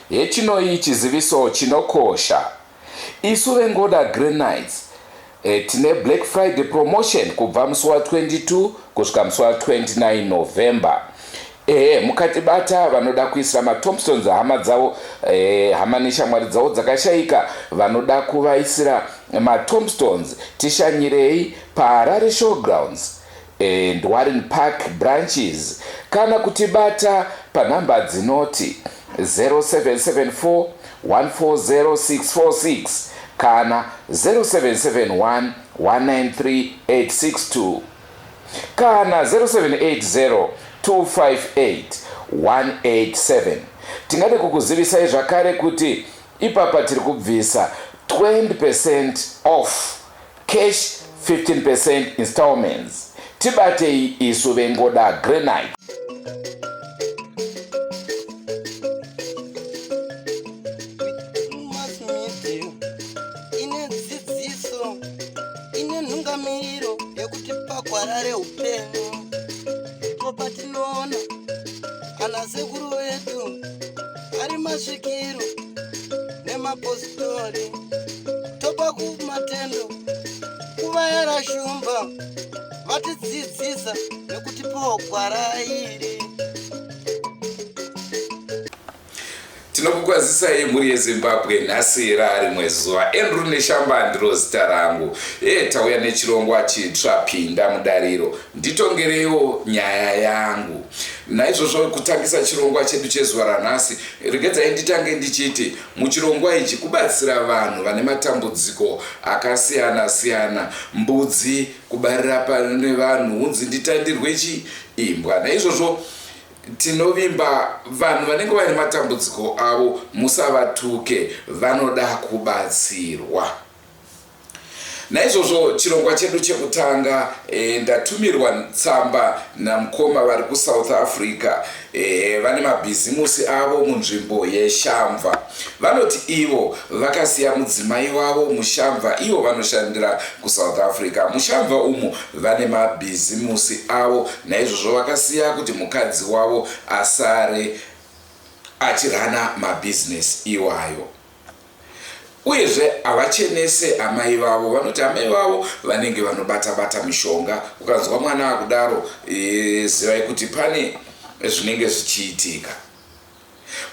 Hechinoyi chiziviso chinokosha. Isu vengoda Granites tine Black Friday promotion kubva musi wa22 kusvika musi wa29 November. Mukatibata vanoda kuisira maTombstones hama dzavo, hama neshamwari dzavo dzakashayika vanoda kuvaisira maTombstones, tishanyirei paHarare Showgrounds and Warren Park branches, kana kutibata panhamba dzinoti 0774 140646 kana 0771 193 862 kana 0780 258 187. Tingade kukuzivisai zvakare kuti ipapa tiri kubvisa 20% off, cash 15% installments. Tibatei isu vengoda Granite. Ine dzidziso, ine nhungamiro yekuti pagwarare upenyu. Topa tinoona ana sekuru vedu ari masvikiro nemapositori. Topa kumatendo kuvayara shumba vatidzidzisa nekuti pogwara iri. Tinokukwazisai mhuri yeZimbabwe nhasi rimwe zuva. Andrew Neshamba ndiro zita rangu. Tauya nechirongwa chitsva, pinda mudariro nditongereiwo nyaya yangu. Naizvozvo kutangisa chirongwa chedu chezuva ranhasi, regedzai nditange ndichiti muchirongwa ichi kubatsira vanhu vane matambudziko akasiyana siyana. Mbudzi kubarira pane vanhu, unzi nditandirwe imbwa. Naizvozvo tinovimba vanhu vanenge vane matambudziko avo, musavatuke, vanoda kubatsirwa. Naizvozvo chirongwa chedu chekutanga, ndatumirwa tsamba namukoma vari kuSouth Africa, vane mabhizimusi avo munzvimbo yeShamva. Vanoti ivo vakasiya mudzimai wavo muShamva, ivo vanoshandira kuSouth Africa. MuShamva umu vane mabhizimusi avo, naizvozvo vakasiya kuti mukadzi wavo asare achirana mabhizinesi iwayo. Uyezve havachenese amai vavo, vanoti amai vavo vanenge vanobata mishonga. Ukanzwa mwana akudaro, zivai kuti pane zvinenge zvichiitika.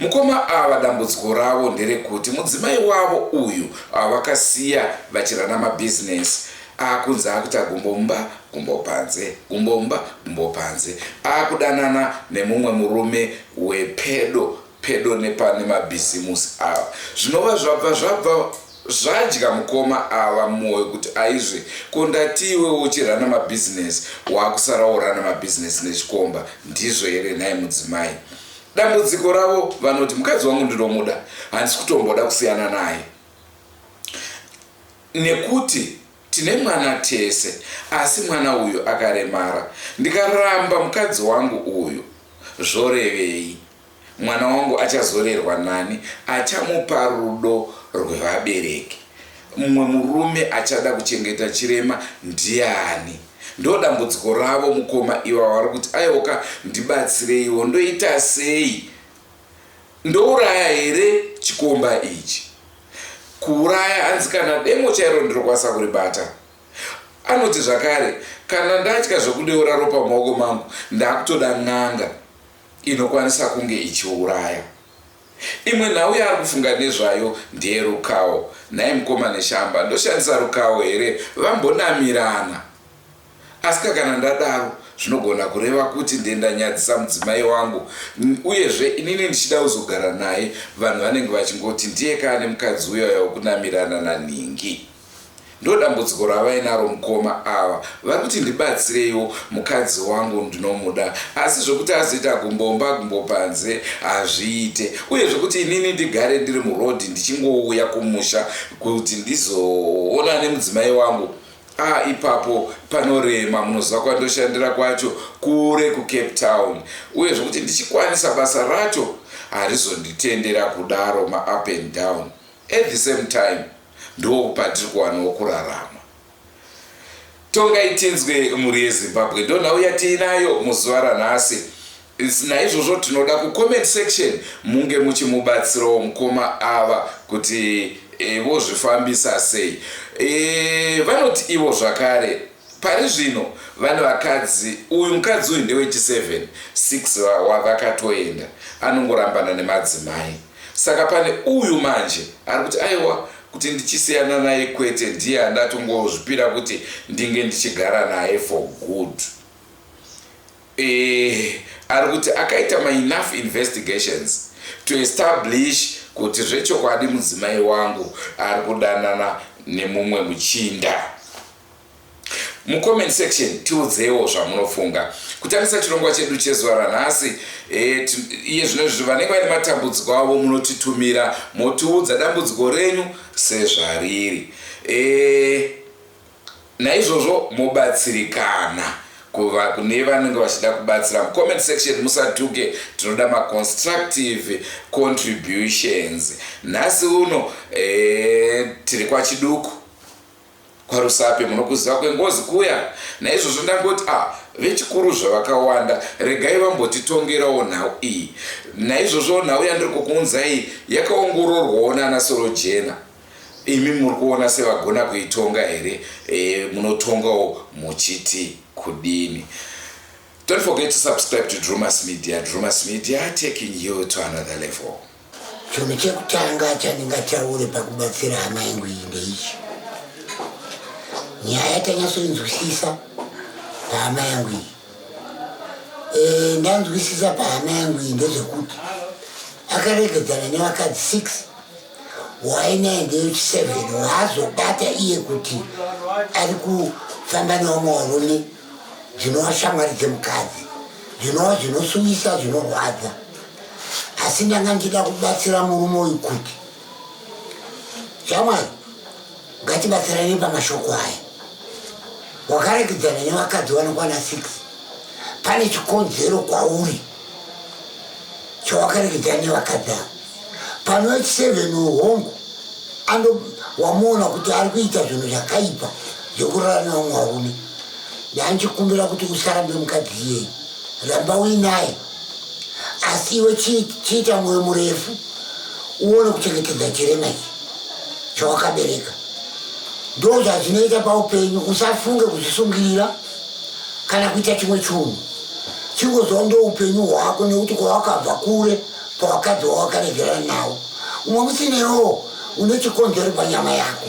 Mukoma ava dambudziko ravo nderekuti mudzimai wavo uyu vakasiya vachirana mabhizinesi, akunzi akuti agumbomba gumbopanze, gumbomba gumbopanze, akudanana nemumwe murume wepedo nepane mabhizimusi ava. Zvinova zvabva zvadya mukoma ava mwoyo kuti aizve kondatiwe uchirana mabhizinesi wakusara urana mabhizinesi nechikomba, ndizvo here nhaye mudzimai. Dambudziko ravo vanoti mukadzi wangu ndinomuda, handisi kutomboda kusiyana naye nekuti tine mwana tese, asi mwana uyu akaremara. Ndikaramba mukadzi wangu uyu, zvorevei? Mwana wangu achazorerwa nani? Achamupa rudo rwevabereki? Mumwe murume achada kuchengeta chirema ndiani? Ndo dambudziko ravo mukoma iva vari kuti aiwoka ndibatsireiwo, ndoita sei? Ndouraya here chikomba ichi? Kuuraya hanzi kana demo chairo ndirokwanisa kuribata. Anoti zvakare, kana ndatya zvokudeura ropa mumaoko mangu, ndakutoda n'anga inokwanisa kunge ichiuraya. Imwe nhau yaari kufunga nezvayo ndiye rukawo. Naye mukoma Neshamba, ndoshandisa rukawo here? Vambonamirana. Asi kana ndadaro, zvinogona kureva kuti ndendanyadzisa mudzimai wangu, uyezve inini ndichida kuzogara naye, vanhu vanenge vachingoti ndiye kane mukadzi uya wekunamirana naningi. Ndo dambudziko ravainaro mukoma ava, vari kuti ndibatsireiwo mukadzi wangu ndinomuda, asi zvokuti azoita gumbomba gumbopanze hazviite. Uye zvokuti inini ndigare ndiri murodhi ndichingouya kumusha kuti ndizoona nemudzimai wangu, ipapo panorema, munoziva kwandoshandira kwacho kure kuCape Town. Uye zvokuti ndichikwanisa basa racho harizonditendera kudaro ma-up and down. At the same time, ndo patiri kuwanawo kurarama. Tonga itinzwe mhuri yeZimbabwe, ndo nhau yatiinayo muzuva ranhasi. naizvozvo tinoda kucomment section munge muchimubatsirawo mukoma ava kuti vozvifambisa sei. Vanoti ivo zvakare pari zvino vane vakadzi, uyu mukadzi uyu ndewechi7 6 wavakatoenda anongorambana nemadzimai. Saka pane uyu manje ari kuti aiwa kuti ndichisiyana naye kwete ndiye andatongozvipira kuti ndinge ndichigara naye for good. Ari kuti akaita enough investigations to establish kuti zvechokwadi mudzimai wangu ari kudanana nemumwe muchinda. Mucomment section tiudzewo zvamunofunga. Kutangisa chirongwa chedu chezuva ranhasi, iye zvino vanenge vane matambudziko avo munotitumira motiudza dambudziko renyu sezvariri. Naizvozvo mobatsirikana kuva kune vanenge vachida kubatsira. Mucomment section musatuke, tinoda constructive contributions. Nhasi uno tiri kwachiduku kwaRusape munokuziva kwengozi kuya. Naizvozvo ndangoti vechikuru zvavakawanda regai vambotitongerawo nhau iyi. Naizvozvo nhau yandiri kukuunzai yakaongororwawo nana Sorojena. Imi muri kuona sevagona kuitonga here, munotongawo muchiti kudini. Don't forget to subscribe to Drumas Media. Drumas Media taking you to another level. Chinhu chekutanga chandingataure pakubatsira hama yangu iyi ndeichi. Nyaya tanyatsoinzwisisa pahama yangu iyi. Ndanzwisisa pahama yangu iyi ndezvekuti akaregedzana nevakadzi 6 wainaendeyo 7 waazobata iye kuti ari kufamba nevamwe varume zvinova shamwari dzemukadzi, zvinova zvinosuvisa, zvinorwadza. Asi ndanga ndichida kubatsira murume uyu kuti shamwari ngatibatsirane pamashoko aya. Wakaregedzana nevakadzi vanokwana 6, pane chikonzero kwauri chawakaregedzana nevakadzi ava. Pano wechi7 uhongo wamuona kuti ari kuita zvinhu zvakaipa zvekurara nevamwe varume. Ndanchikumbira kuti usarambe mukadzi iyeye, ramba uinaye, asi iwe chiita mwoyo murefu uone kuchengetedza chirema ichi chawakabereka. Ndo zvazvinoita paupenyu. Usafunge kuzvisungirira kana kuita chimwe chinhu, chingozva ndo upenyu hwako, nekuti kwawakabva kure pavakadzi wawakaregerana nawo. Umwe musinewo une chikonzero panyama yako.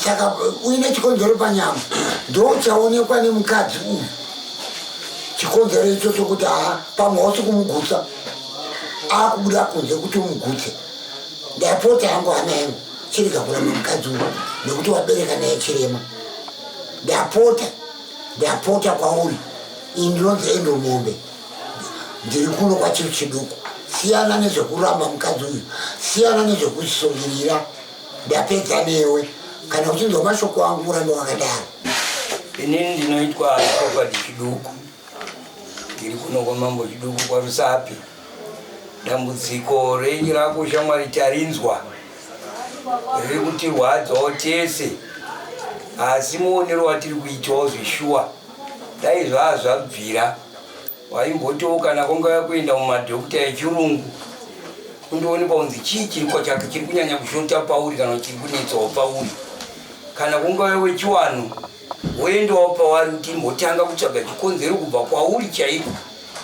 Saka uine chikonzero panyama ndo chaonekwa nemukadzi uyu. Chikonzero icho chokuti pamwe wasi kumugutsa akubuda kunze kuti umugutse. Ndapota hangu hama yangu chirega kuramba mukadzi uyu nekuti wabereka naye chirema. Ndapota kwauri. Ini ndinonzi Endo Mombe, ndiri kuno kwachiri chiduku. Siyana nezvekuramba mukadzi uyu, siyana nezvekusungirira. Ndapedza newe kana uchinzwa mashoko angu urambe wakadaro. Inini ndinoitwa Robert Chiduku, ndiri kuno kwamambo Chiduku kwaRusape. Dambudziko renyu rako shamwari tarinzwa, riri kutirwadzawo tese, asi muonero watiri kuitawo zvishuwa. Dai zvabvira waimbotiwo kana kwanga kuenda mumadhokita echirungu kundoonekwa kunzi chii chiri kunyanya kushota pauri kana chiri kunetsawo pauri. Kana kwanga wechiwanu woendawo pavari kuti mbotanga kutsvaga chikonzero kubva kwauri chaiko,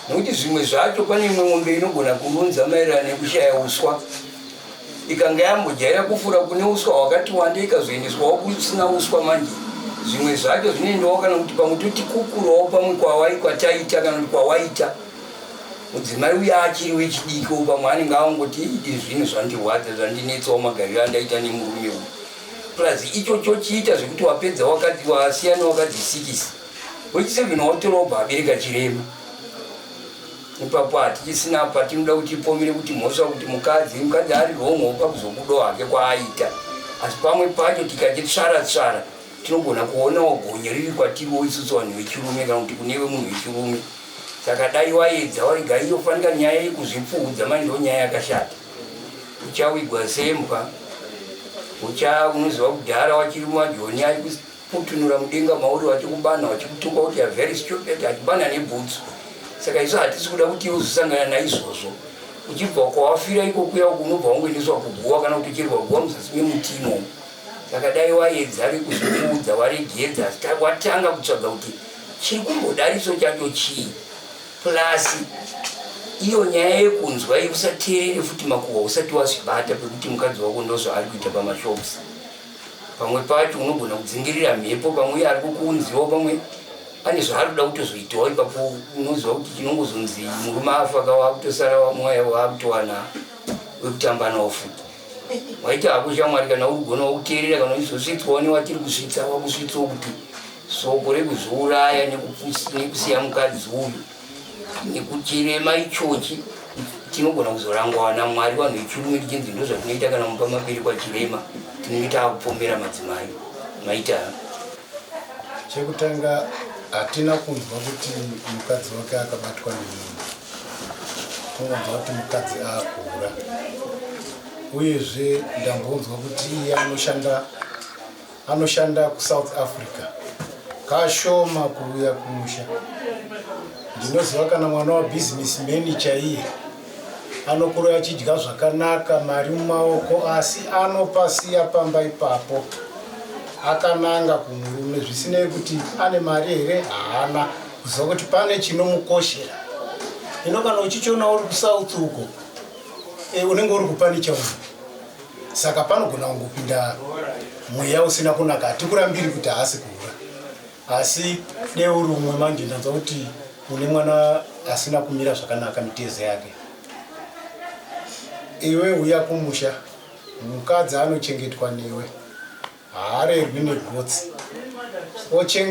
nekuti zvimwe zvacho pane imwe mombe inogona kununza maererano nekushaya uswa. Ikanga yambojaira kufura kune uswa hwakati wanda ikazoendeswawo kusina uswa manje. Zvimwe zvacho zvinoendawo kana kuti pamwe toti kukurawo pamwe kwataita kana kuti kwawaita. Mudzimai uya achiri wechidiko pamwe anenge angoti izvino zvandirwadza zvandinetsawo magariro andaita nemurume uyu. Plus ichocho chiita zvekuti wapedza wasiyana wakadzi 6 wechi7 watorawo abereka chirema. Ipapo hatichisina patinoda kutipomere kuti mhosva kuti mukadzi ari romwe pakuzobudawo hake kwaaita. Asi pamwe pacho tikachitsvara tinogona kuonawo gonye riri kwatiriwo isusu vanhu vechirume kana kuti kunewe munhu wechirume. Saka dai waedza warega iyofanika nyaya yekuzvipfuudza manje ndo nyaya yakashata. Uchawigwa sembwa, unoziva kudhara wachiri majoni ari kuputunura mudenga mauri wachikubana wachikutuka kuti very stupid achibana nebhutsu. saka isu hatisi kuda kuti uzosangana naizvozvo uchibva kwawafira ikokuya unobva wangoendeswa kuguwa kana kuti uchirwa kuguwa muzasi memutimo. Saka dai waedza rekuzvikuudza waregedza watanga kutsvaga kuti chiri kumbodariso chacho chii, plus iyo nyaya yekunzwa usateerere futi makuhwa usati wazvibata pekuti mukadzi wako ndozvaari kuita pamashops. Pamwe pacho unogona kudzingirira mhepo, pamwe ari kukunziwa, pamwe ane zvaari kuda kutozoitawo. Ipapo unoziva kuti chinongozonzi murume afaka wakutosara mweya wakutowana wekutamba nawo futi. Waita hako shamwari kana urigona wakuteerera kana uchizosvitswawo newatiri kusvitsa wakusvitsawo kuti soko rekuzvouraya nekusiya mukadzi uyu nekuchirema ichochi tinogona kuzorangwa naMwari. Vanhu vechirume tichinzi ndozvatinoita kana mupa mabereko achirema, tinoita akupombera madzimai. Maita chekutanga hatina kunzwa kuti mukadzi wake akabatwa nemunhu, tinonzwa kuti mukadzi akura. Uyezve ndambonzwa kuti iye anoshanda kuSouth Africa, kashoma kuuya kumusha. Ndinoziva kana mwana wabusinessman chaiye anokura achidya zvakanaka, mari mumaoko, asi anopasiya pamba ipapo akananga kumurume, zvisinei kuti ane mari here haana, kuziva kuti pane chinomukoshera. Ino kana uchichiona uri kuSouth uko unenge uri kupanica munhu, saka panogona kungopinda mweya usina kunaka. Hatikurambiri kuti haasi kuura, asi dei uri umwe manje ndanzwa kuti une mwana asina kumira zvakanaka mitezo yake. Iwe uya kumusha, mukadzi anochengetwa newe, haarerwi negotsi,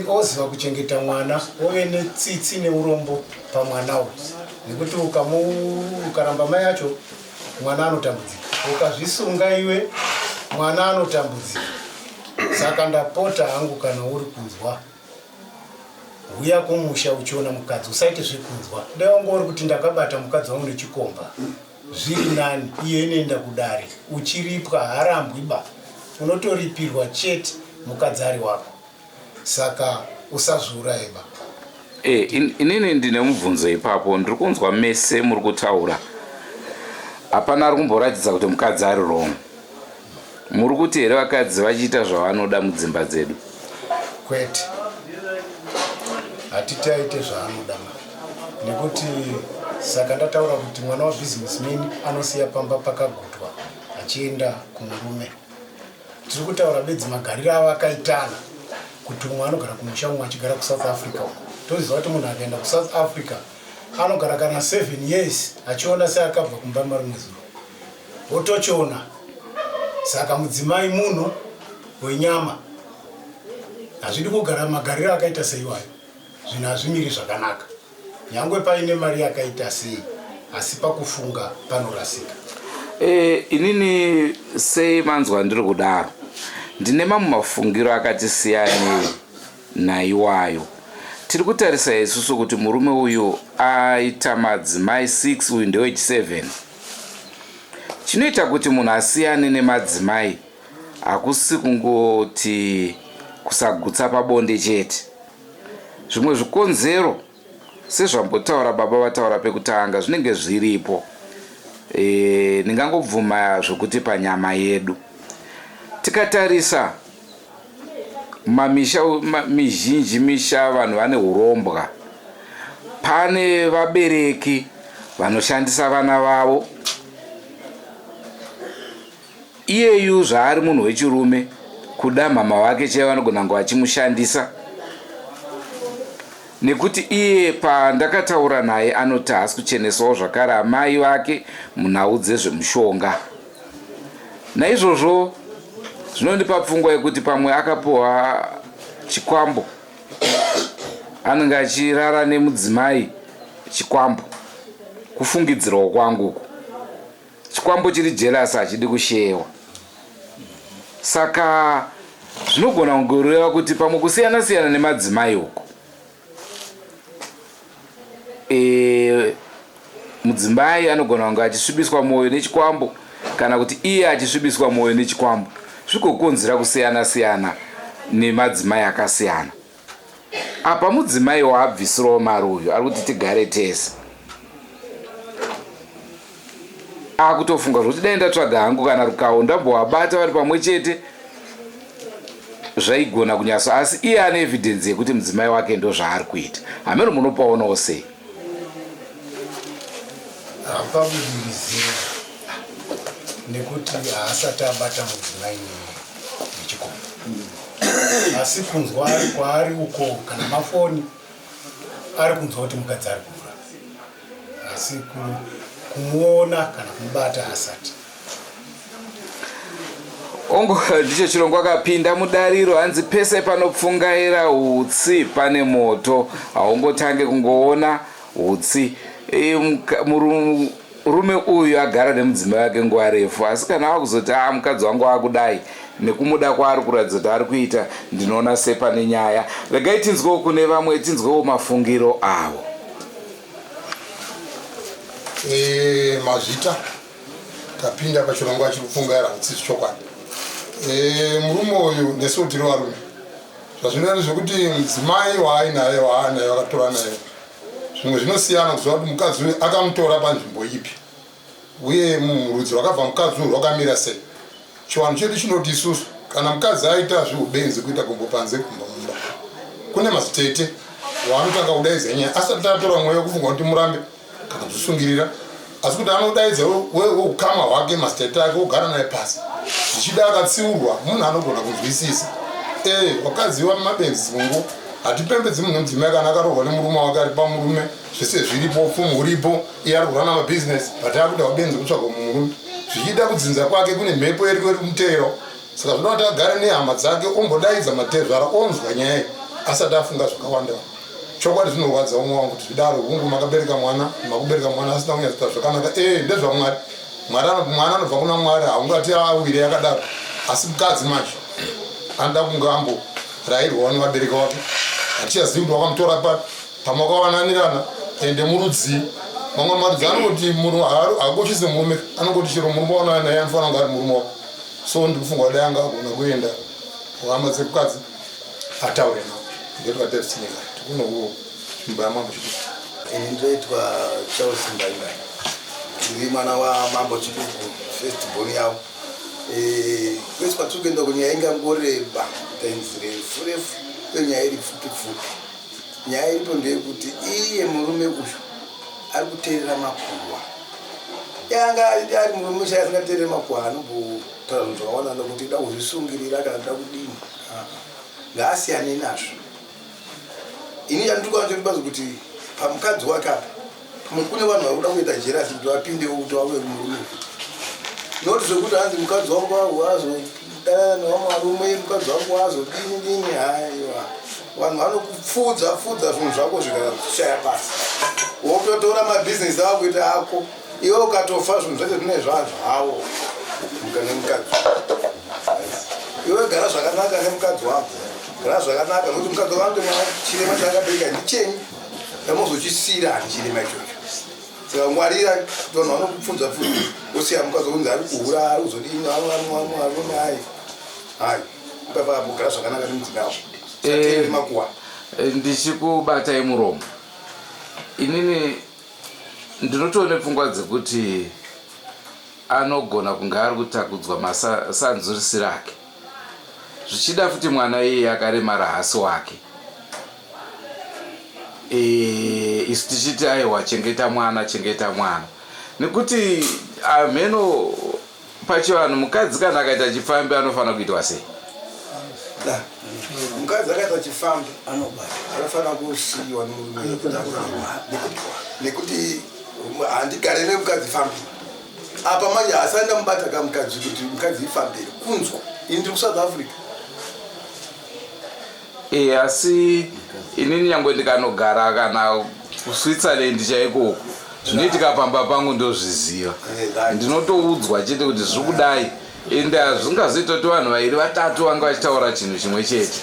oziva kuchengeta mwana, ove netsitsi neurombo pamwana uyu, nekuti ukaramba mai yacho mwana anotambudzika, ukazvisunga iwe mwana anotambudzika. Saka ndapota hangu kana uri kunzwa uya kumusha uchiona mukadzi usaite zvekunzwa. Dai wanga uri kuti ndakabata mukadzi wangu nechikomba zviri nani, iye inoenda kudare, uchiripwa harambwiba, unotoripirwa chete mukadzi ari wako. Saka usazviuraiba. Inini ndine mubvunzo ipapo. Ndiri kunzwa mese muri kutaura hapana ari kumboratidza kuti mukadzi ari wrong. Muri kuti here vakadzi vachiita zvavanoda mudzimba dzedu? Kwete, hatitaite zvaanoda, nekuti saka ndataura kuti mwana wabusinessman anosiya pamba pakagutwa achienda kumurume. Tiri kutaura bedzi magariro avo akaitana, kuti umwe anogara kumusha umwe achigara kuSouth Africa. Toziva kuti munhu akaenda kuSouth Africa anogara kana 7 years achiona seakabva kumba marimwe zuva, otochiona. Saka mudzimai munhu wenyama, hazvidi kugara magariro akaita seiwayo, zvinhu hazvimiri zvakanaka, nyangwe paine mari yakaita sei, asi pakufunga panorasika. Inini sei manzwa ndiri kudaro, ndine mamwe mafungiro akati siyane naiwayo. Tiri kutarisa isusu kuti murume uyu aita madzimai 6, uyu ndewechi7. Chinoita kuti munhu asiyane nemadzimai hakusi kungoti kusagutsa pabonde chete. Zvimwe zvikonzero sezvambotaura baba vataura pekutanga zvinenge zviripo. Ndingangobvuma zvokuti panyama yedu tikatarisa mamisha mizhinji misha vanhu vane urombwa, pane vabereki vanoshandisa vana vavo. Iyeyu zvaari munhu wechirume kuda mama wake chaivo vanogona kunge vachimushandisa, nekuti iye pandakataura naye anoti haasi kuchenesawo zvakare amai vake munhau dzezvemushonga. Naizvozvo zvinondipa pfungwa yekuti pamwe akapiwa chikwambo, anenge achirara nemudzimai chikwambo, kufungidzirawo kwangu chikwambo chiri jealous hachidi kushewa. Saka zvinogona kungoreva kuti pamwe kusiyana siyana nemadzimai uko, mudzimai anogona kunge achisvibiswa mwoyo nechikwambo, kana kuti iye achisvibiswa mwoyo nechikwambo, zvikokonzera kusiyana siyana nemadzimai akasiyana. apa mudzimai waabvisirawo mari uyu ari kuti tigare tese. Akutofunga kuti dai ndatsvaga hangu kana rukawo ndambovabata vari pamwe chete zvaigona kunyaso, asi iye ane evidhenzi yekuti mudzimai wake ndo zvaari kuita. Hameno munopaonawo sei? hapabudirizira nekuti haasati abata mudzimai nechikomo, asi kunzwa ari kwaari uko kana mafoni ari kunzwa kuti mukadzi ari kura, asi kumuona kana kumubata asati. Ongo ndicho chirongwa akapinda mudariro, hanzi pese panopfungaira hutsi pane moto. Haungotange kungoona hutsi. Murume uyu agara nemudzimai wake nguva refu, asi kana wakuzoti mukadzi wangu wakudai nekumuda kwaari kuratidza kuti ari kuita, ndinoona sepane nyaya. Regai tinzwewo kune vamwe, tinzwewo mafungiro avo. Mazvita tapinda pachirongwa chiri kupfungaira hutsi chokwadi. Murume uyu nesu tiri varume, zvazvinoita zvekuti mudzimai waainaye akatora naye zvimwe zvinosiyana kuziva kuti mukadzi uyu akamutora panzvimbo ipi uye rudzi rwakabva mukadzi uyu rwakamira sei. Chiwanhu chedu chinoti isusu kana mukadzi aita zviubenzi kuita gumbo panze gumbo mumba, kune mazitete waanotanga kudaidza nyaya asati atora mweya wekufunga kuti murambe kana kuzvisungirira, asi kuti anodaidza ukama hwake mazitete ake ogara naye pasi, zvichida akatsiurwa munhu anogona kunzwisisa. Wakadzi wamabenzi mungu hatipembedzi munhu mudzimai kana akarohwa nemurume wake ari pamurume, zvese zviripo, upfumi huripo, iye ari kurana mabhizinesi, but akuda wabenzi kutsvaga mumurume. Zvichida kudzinza kwake kune mhepo iri mutero, saka zvinoda kuti agare nehama dzake ombodaidza matezvara onzwa nyaya asati afunga zvakawanda. Chokwadi zvinorwadza umwe wangu kuti zvidaro hungu makabereka mwana asina kunyatsoita zvakanaka. Ndezvamwari, mwana anobva kuna Mwari, haungati awire yakadaro, asi mukadzi manje anoda kunge amborayirwawo nevabereki wake. Hatichazivi kuti wakamutora papi, pamakawananirana ende murudzi. Mamwe marudzi anongoti munhu hagochisi murume, anongoti chero murume waona naye anofanira kunge ari murume wako. So ndikufunga dai anga agona kuenda kuhama dzemukadzi ataure nawo. Ndoitwa David Sinyika, tikunowo nyumba yaMambo Chiduku. Ini ndoitwa Charles Mbaimbai, ndiri mwana waMambo Chiduku, first born yavo. Kwese kwatiri kunyaya ingangoreba times refu iyo nyaya iri pfupi. Nyaya iripo ndeyekuti iye murume uyu ari kuteerera makuhwa. Yanga ari murume asingateereri makuhwa anombotaura zvinhu zvakawanda nokuti da kuzvisungirira kana da kudini. Ngaasiyane nazvo. Ini chandirikwanachotibazi kuti pamukadzi wake apa kune vanhu vari kuda kuita jerasi kuti vapindewo kuti vave murume. Noti zvekuti hanzi mukadzi wangu wazodana nevamwe varume, mukadzi wangu wazodini, haiwa. Vanhu vanokupfudza zvinhu zvako zvikashaya basa. Wototora mabhizinesi avo kuita ako, iwe ukatofa zvinhu zvese zvine zvazvawo nemukadzi. Iwe gara zvakanaka nemukadzi wako, gara zvakanaka nokuti mukadzi wangu chirema chaakabereka ndichenyu, ndamozochisiyira hani chirema ichocho. Saka ngwarira vanhu vanokupfudza wosiya mukadzi kunzi ari kuhura, ari kuzodini, arume hai papa zvakanaka nemudzimai wako. Ndichikubatai muromo, inini ndinotoone pfungwa dzekuti anogona kunge ari kutakudzwa masanzurisiro ake, zvichida futi mwana iye akaremara hasi wake. Isu tichiti aiwa chengeta mwana, nekuti amheno pachivanhu mukadzi kana akaita chifambi anofanira kuitwa sei? Mukadzi akaita chifambi anofanira kusiyiwa nemurume nekuti handigare nemukadzi fambi. Apa manje asanda mubata kamukadzi kuti mukadzi ifambire kunzwa. Ini ndiri kuSouth Africa. Asi inini nyangwe ndikanogara kana kuSwitzerland chaikoko zvinoitika pamba pangu ndozviziva, ndinotoudzwa chete kuti zviri kudai, ende hazvingazoita kuti vanhu vairi vatatu vanga vachitaura chinhu chimwe chete.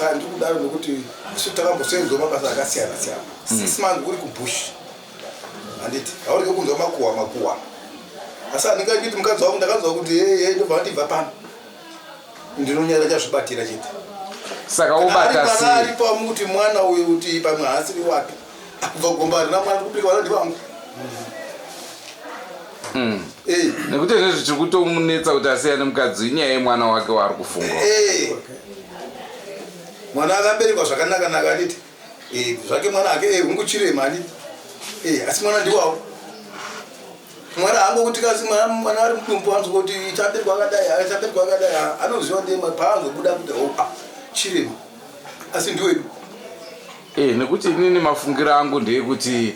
Saka ndiri kudaro nokuti isu takambosenzawo mabasa akasiyana siyana. 6 months uri kubush, handiti haurike kunzwa makuhwa. Asi handingachiti mukadzi wangu ndakanzwa kuti ndobva ndibva pano, ndinonyara chazvibatira chete. saka ubata sei aripo kuti mwana uyu kuti pamwe haasiri wake kubva gomba rina mwana kupika vana ndivangu nekuti izvezvi tiri kutomunetsa kuti asiyane mukadzi inyaya yemwana wake waari kufunga mwana akaberekwa zvakanaka anditi zvake mwana ake unguchirema anditi asi mwana ndiwawo mwana hango kuti kasi mwana ari mudumbu anzwa kuti chaberwa akadai anoziva ndema paanzobuda kuti chirema asi ndiwedu nekuti inini mafungiro angu ndeyekuti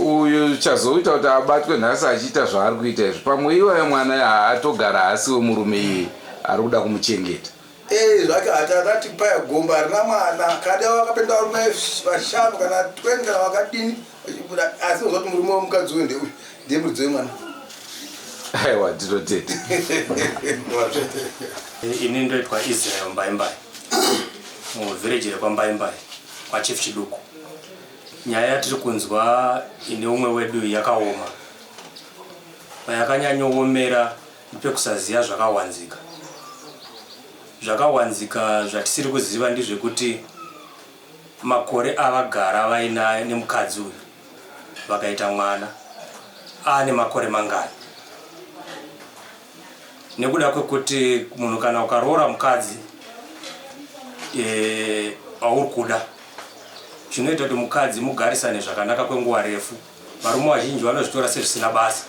uyu chazoita kuti abatwe nhasi achiita zvaari kuita izvi pamwe iwaye mwana haatogara asiwe murume iye ari kuda kumuchengeta zvake hatati paya gomba rina mwana kada wakapenda varume 5 kana 20 kana vakadini asi uzoti murume wemukadzi uyu ndeuyu ndiye muridzi wemwana aiwa ndinotete ini ndoitwa Israel Mbaimbai muvhireji rekwambaimbai kwachief Chiduku. Nyaya yatiri kunzwa ine umwe wedu yakaoma, payakanyanyoomera nepekusaziva zvakawanzika zvatisiri kuziva ndezvekuti makore avagara vainaye nemukadzi uyu vakaita mwana ane makore mangani, nekuda kwekuti munhu kana ukaroora mukadzi auri kuda zvinoita kuti mukadzi mugarisane zvakanaka kwenguva refu. Varume vazhinji vanozvitora sezvisina basa,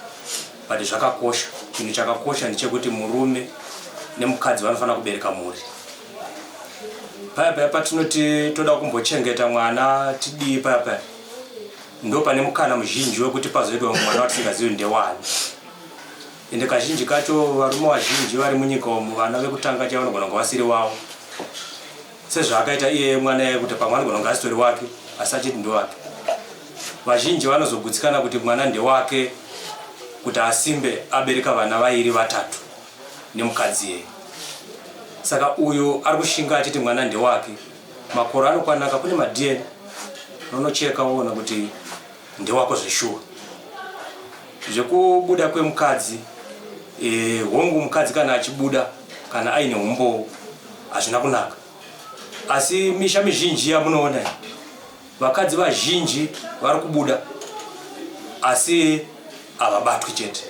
but zvakakosha. Chinhu chakakosha ndechekuti murume nemukadzi vanofanira kubereka mhuri. Paya patinoti toda kumbochengeta mwana tidii paya ndo pane mukana muzhinji wekuti pazoitwa mwana watisingazivi ndewani. Ende kazhinji kacho varume vazhinji vari munyika umu vana vekutanga chavanogona kunge vasiri wavo, sezvaakaita iye mwana iye kuti pamwe anogona kunge asitori wake asi achiti ndewake. Vazhinji vanozogutsikana kuti mwana ndewake kuti asimbe abereka vana 2 3 nemukadzi yeye. Saka uyu ari kushinga achiti mwana ndewake, makore anokwanaka kune madhieni unocheka uona kuti ndewako zveshuwa. Zvekubuda kwemukadzi, hongu mukadzi kana achibuda kana aine umbo hazvina kunaka. Asi misha mizhinji yamunoona vakadzi vazhinji vari kubuda asi havabatwi chete.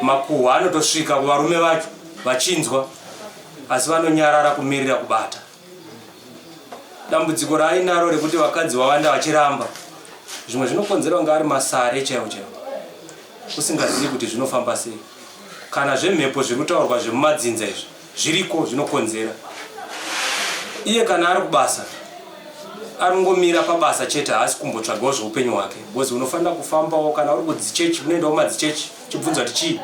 Makuhwa anotosvika kuvarume vacho vachinzwa asi vanonyarara kumirira kubata. Dambudziko raainaro rekuti vakadzi vawanda vachiramba, zvimwe zvinokonzera kunge ari masare chaiwo usingazivi kuti zvinofamba sei. Kana zvemhepo zviri kutaurwa zvemumadzinza izvi zviriko zvinokonzera. Iye kana ari kubasa arongomira pabasa chete haasi kumbotsvagawo zveupenyu hwake, because unofanira kufambawo. Kana uri kudzichechi unoendawo madzichechi chibvunzwa kuti chii.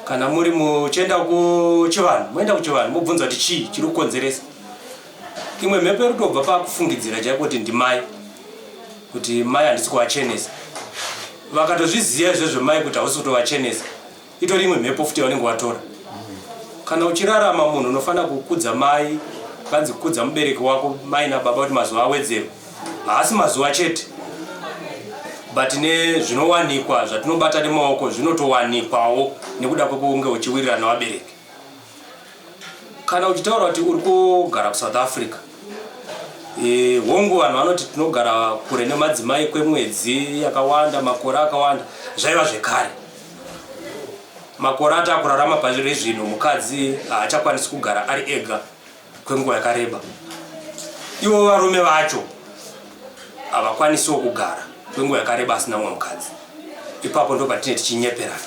Kana muri muchienda kuchivanhu moenda kuchivanhu mobvunzwa kuti chii chiri kukonzeresa. Imwe mhepo iri kutobva pakufungidzira chaiko kuti ndimai, kuti mai handisi kuvachenesa. Vakatozviziva izvozvo mai kuti hausi kutovachenesa, itori imwe mhepo futi yaunenge watora. Kana uchirarama munhu unofanira kukudza mai, kanzi kukudza mubereki wako mai nababa kuti mazuva awedzerwe. Haasi mazuva chete, but nezvinowanikwa zvatinobata nemaoko zvinotowanikwawo nekuda kwekunge uchiwirirana nevabereki. Kana uchitaura kuti uri kugara kuSouth Africa, hongu vanhu vanoti tinogara kure nemadzimai kwemwedzi yakawanda, makore akawanda. Zvaiva zvekare. Makore atakurarama pazviri zvino mukadzi haachakwanisi kugara ari ega kwenguva yakareba. Ivo varume vacho havakwanisiwo kugara kwenguva yakareba asina mumwe mukadzi. Ipapo ndo patine tichinyeperana.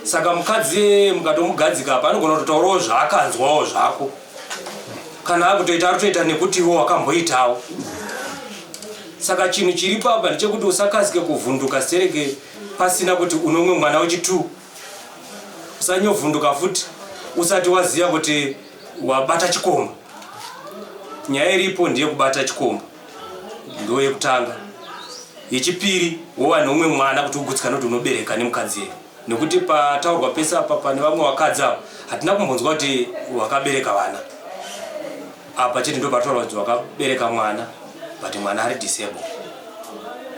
Saka mukadzi mukatomugadzika apa anogona kutotaurawo zvaakanzwawo zvako. Kana akutoita aritoita nekuti iwo wakamboitawo. Saka chinhu chiripo apa ndechekuti usakasike kuvhunduka sereke pasina kuti unomwe mwana wechi2. Usanyovhunduka futi usati waziva kuti wabata chikomba. Nyaya iripo ndiye kubata chikomba, ndo yekutanga. Yechipiri wowana umwe mwana kuti ugutsikane kuti unobereka nemukadzi yeye. Nekuti pataurwa pesa apa pane vamwe vakadzi ava hatina kumbonzwa kuti wakabereka vana. Apa chete ndo pataurwa kuti wakabereka mwana but mwana ari disable.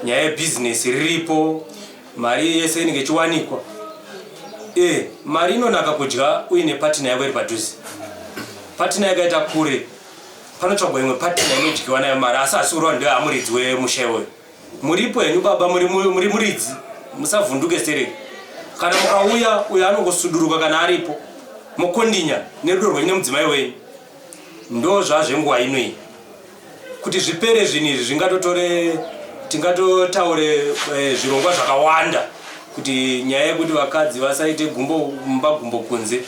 Nyaya yebusiness riripo, mari yese inenge ichiwanikwa. Mari inonaka kudya uine partner yako iri padhuze. patina yakaita kure panotsvagwa imwe patina inodyiwa nayo mari asi asikurwa ndio amuridzi wemushewe muripo henyu baba muri muridzi musavhunduke sereke kana mukauya uyo anongosuduruka kana aripo mukondinya nerudo rwenyu nemudzimai wenyu ndo zvazvenguva inoi kuti zvipere zvinhu izvi zvingatotore tingatotaure zvirongwa zvakawanda kuti nyaya yekuti vakadzi vasaite gumbo kunze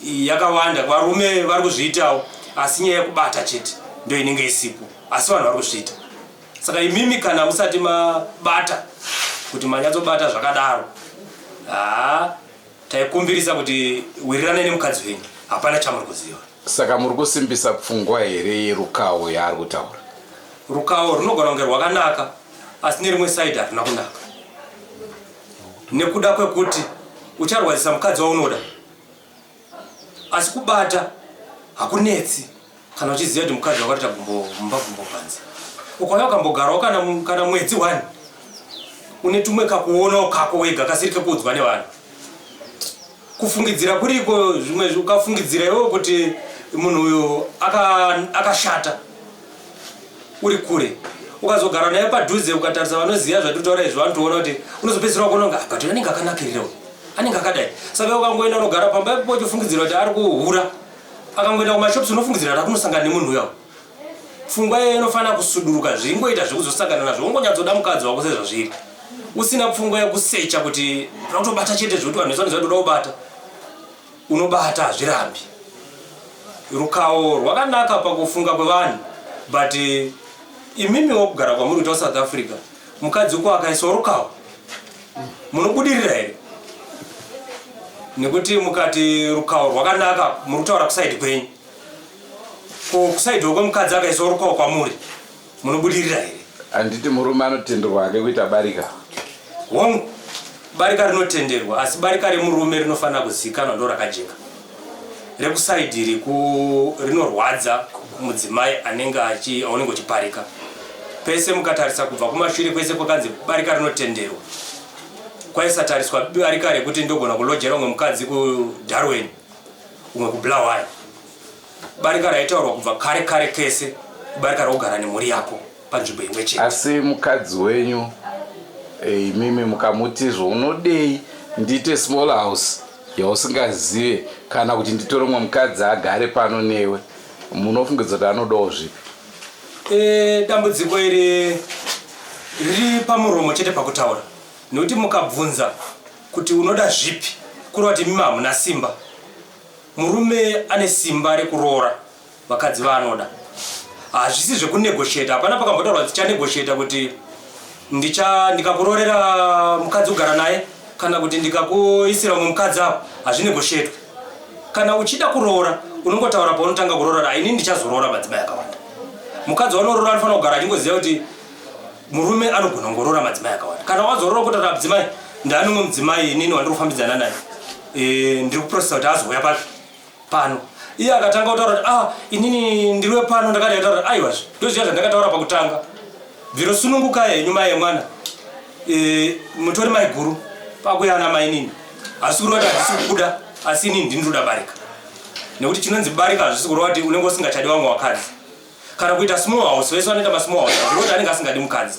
yakawanda varume vari kuzviitawo asi nyaya yekubata chete ndio inenge isipo asi vanhu vari kuzviita saka imimi kana musati mabata kuti manyatsobata zvakadaro taikumbirisa kuti wirirane nemukadzi wenyu hapana chamuri kuziva. Saka muri kusimbisa pfungwa here yerukawo yaari kutaura? Rukawo runogona kunge rwakanaka asi nerimwe saidi harina kunaka nekuda kwekuti ucharwadzisa mukadzi waunoda asi kubata hakunetsi kana uchiziva kuti mukadzi wakaita mumba gumbo panze ukauya ukambogarawo kana mwedzi 1 une tumwe kakuonawo kako wega kasiri kekuudzwa nevanhu kufungidzira kuriko zvimwe ukafungidzira iwewo kuti munhu uyu akashata uri kure ukazogara naye padhuze ukatarisa vanoziva zvatotaura izvo vanotoona kuti unozopedzisira kuona kuti but anenge akanakirirawo anenge akadai saka ukangoenda unogara pamba ipo uchifungidzira kuti ari kuhura akangoenda kumashops unofungidzira kuti akunosangana nemunhu uyawo pfungwa iye inofanira kusuduruka zvingoita zvekuzosangana nazvo ungonyatsoda mukadzi wako sezvazviri usina pfungwa yekusecha kuti rakutobata chete zvokuti vanhu vesanoziva toda kubata unobata hazvirambi. Rukawo rwakanaka pakufunga kwevanhu but imimi wokugara kwamuri kuita South Africa mukadzi uko akaiswa rukawo munobudirira here nekuti mukati rukawo rwakanaka muri kutaura kusaidi kwenyu kusaidi kwemukadzi akaiswa rukawo kwamuri munobudirira here? Handiti murume anotenderwa ake kuita barika hongu barika rinotenderwa asi barika remurume rinofanira kuzikanwa ndo rakajeka rekusaidi rinorwadza mudzimai anenge uchiparika pese mukatarisa kubva kumashure kwese kwakanzi barika rinotenderwa kwaisatariswa barika rekuti ndogona kulojera umwe mukadzi kuDarwin umwe kuBulawayo barika raitaurwa kubva kare kese barika rokugara nemhuri yako panzvimbo imwe chete. Asi mukadzi wenyu imimi mukamuti zvounodei ndiite small house yausingazive kana kuti nditore umwe mukadzi agare pano newe munofungidza kuti anodawo zvipi? Dambudziko iri riri pamuromo chete pakutaura nekuti mukabvunza kuti unoda zvipi kureva kuti mimi hamuna simba. Murume ane simba rekuroora vakadzi vaanoda hazvisi zvekunegotiata hapana pakambotaurwa tichanegotiata kuti ndikakurorera mukadzi kugara naye kana kuti ndikakuisira umwe mukadzi apo hazvinegotiatwi. Kana uchida kuroora unongotaura paunotanga kuroora ini ndichazoroora madzimai akawanda. Mukadzi waunoroora anofanira kugara achingoziva kuti murume anogona kungoroora madzimai akawanda. Kana wazoroora kutaura madzimai ndani umwe mudzimai inini wandiri kufambidzana naye ndiri kuprosesa kuti azouya pano iye akatanga kutaura kuti inini ndiriwe pano ndakati kutaura aiwazve ndoziva zvandakataura pakutanga virosununguka henyu mai yemwana mutori mai guru pakuyana mai nini asi kureva kuti handisi kukuda asi inini ndinoda barika nekuti chinonzi barika hazvisi kureva kuti unenge usingachadi wamwe wakadzi kana kuita small house vese vanoita masmall house zvireva kuti anenge asingadi mukadzi.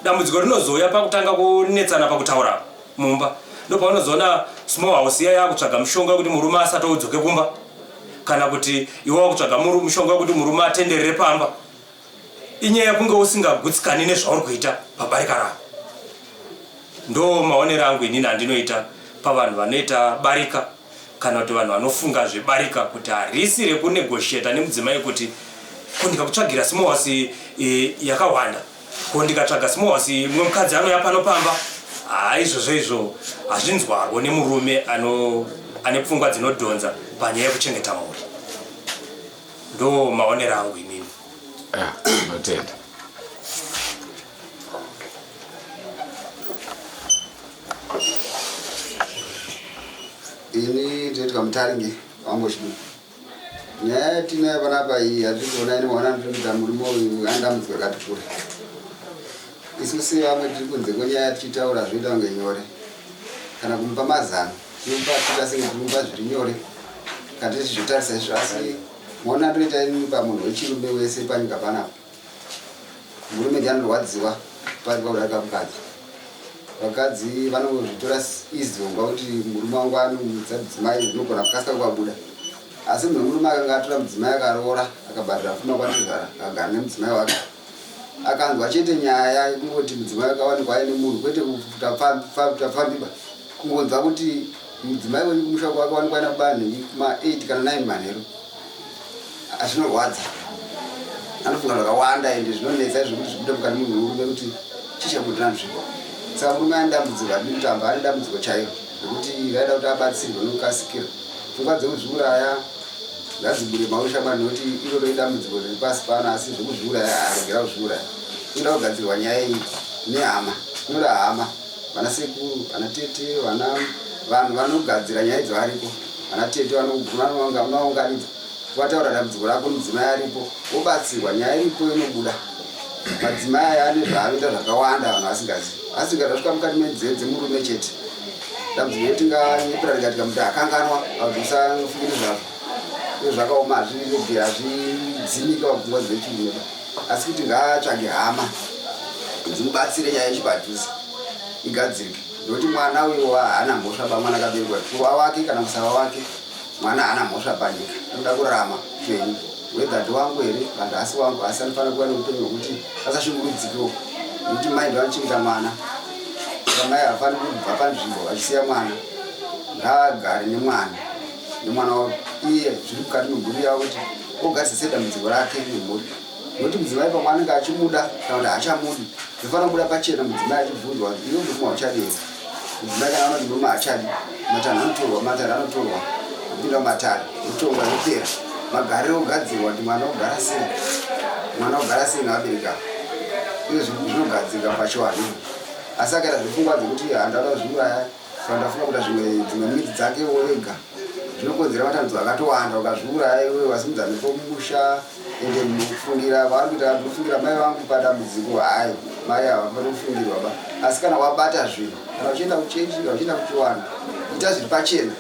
Dambudziko rinozouya pakutanga kunetsana pakutaura mumba ndopaunozoona small house iya yakutsvaga mushonga wekuti murume asati odzoke kumba kana kuti iwe wakutsvaga mushonga wekuti murume atenderere pamba inyaya yekunge usingagutsikani nezvauri kuita pabarika rako. Ndo maonero angu inini andinoita pavanhu vanoita barika kana kuti vanhu vanofunga zvebarika kuti harisi rekunegotiata nemudzimai kuti ko ndikakutsvagira small house yakawanda ko ndikatsvaga small house mumwe mukadzi anouya panopamba izvozvo izvo hazvinzwarwo nemurume ane pfungwa dzinodhonza panyaya yekuchengeta mhuri. Ndo maonero angu inini. Notenda. Ini ndinoitwa Mutaringi waMbochiduku. Nyaya yatinayo panapa iyi hatikuona ine mwana anotoita murume uyu andamudzwa kati kure. Isusu vamwe tiri kunze kwenyaya tichitaura zvoita kunge nyore kana kumupa mazano tinopa tiita senge tinomupa zviri nyore kana tichizvitarisa izvo asi mona toita ini pamunhu wechirume wese panyika panapa. Murume ndiye anorwadziwa pakudaka mukadzi. Vakadzi vanozvitora izonga kuti murume wangu anoudza mudzimai zvinogona kukasika kwabuda. Asi murume akanga atora mudzimai akaroora akabharira pfuma kwatizara akagara nemudzimai wake. Akanzwa chete nyaya yekungoti mudzimai akawanikwa aine munhu kwete kutapfambiba. Kungonzwa kuti mudzimai wemusha wake akawanikwa aina bani kuma8 kana 9 manheru. Azvinorwadza. Anofunga zvakawanda ende zvinonetsa zvekuti zvibude mukati murume kuti chichamudana nzvimbo. Saka murume ane dambudziko adikutamba ane dambudziko chairo zvokuti vaida kuti abatsirwe nokukasikira. Pfungwa dzekuzviuraya ngadzibude maushamwari nokuti iroro idambudziko riri pasi pano asi zvekuzviuraya arengera kuzviuraya. Inoda kugadzirwa nyaya iyi nehama. Inoda hama, vana sekuru, vana tete, vanhu vanogadzira nyaya idzo varipo. Vana tete vanounganidza wataura dambudziko rako mudzimai aripo wobatsirwa nyaya iripo inobuda. Madzimai aya ane zvaanoita zvakawanda vanhu vasingazivi. Asi tikasvika mukati menzeve dzemurume chete dambudziko yetinganyepera rikatika kuti akanganwa akusafungiri zvazvo zvakaoma hazvidzimika papfungwa dzechirume. Asi kuti ngaatsvage hama dzimubatsire nyaya yechipadhuze igadzirike nokuti mwana uyo haana mhosva pamwana akaberekwa kuva wake kana kusava wake. Mwana haana mhosva panyika anoda kurarama upenyu wedhadhi wangu here kana asi wangu asi anofanira kuva neupenyu hwekuti asashungurudzikewo nokuti mai ndovanochengeta mwana. Saka mai havafaniri kubva panzvimbo vachisiya mwana ngaagare nemwana wavo iye zviri mukati memhuri yavo kuti ogarisise dambudziko rake nemhuri. Nokuti mudzimai pamwe anenge achimuda kana kuti haachamudi zvofanira kubuda pachena mudzimai achibvunzwa iwe murume hauchadi here. Mudzimai kana anoti murume haachadi matanho anotorwa matare anotorwa kupinda mumatare otongwa yopera. Magariro ogadzirwa kuti mwana ogara sei nevabereka uye zvinogadzirika pachiwanhu. Asi akaita zvepfungwa dzekuti handada kuzviuraya saka ndafunga kuita dzimwe mwidzi dzake wega zvinokonzera matambudziko akatowanda. Ukazviuraya iwe wasimudza mhepo mumusha ende munofungira vari kuita ndinofungira mai vangu padambudziko hai mai havafaniri kufungirwa ba. Asi kana wabata zvinhu kana uchienda kuchechi kana uchienda kuchiwana ita zviri pachena.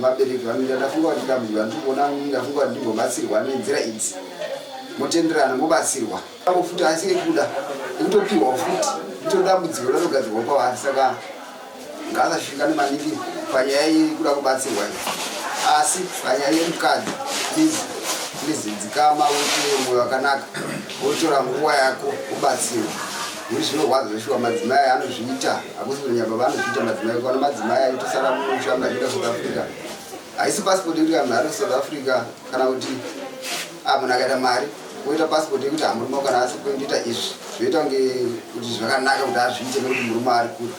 Mabereki vanoita ndafunga kuti dambudziko andikuona ndafunga kuti ndimbobatsirwa nenzira idzi motenderana mobatsirwa futi asi ekuda ekutopiwa futi ito dambudziko rinogadzirwa pavari. Saka ngaasasvikane maningi panyaya yekuda kubatsirwa asi panyaya yemukadzi please dzikama wote mwoyo wakanaka wotora nguva yako ubatsirwa nokuti zvinorwadza zveshuwa. Madzimai anozviita hakusi kuti nyamba vanozviita madzimai kana madzimai aitosara mushamba achiita South Africa haisi passport yekuti munhu ari South Africa kana kuti munhu akaita mari woita passport yekuti murume kana asi kuita izvi zvoita kunge kuti zvakanaka kuti azviite nekuti murume ari kure.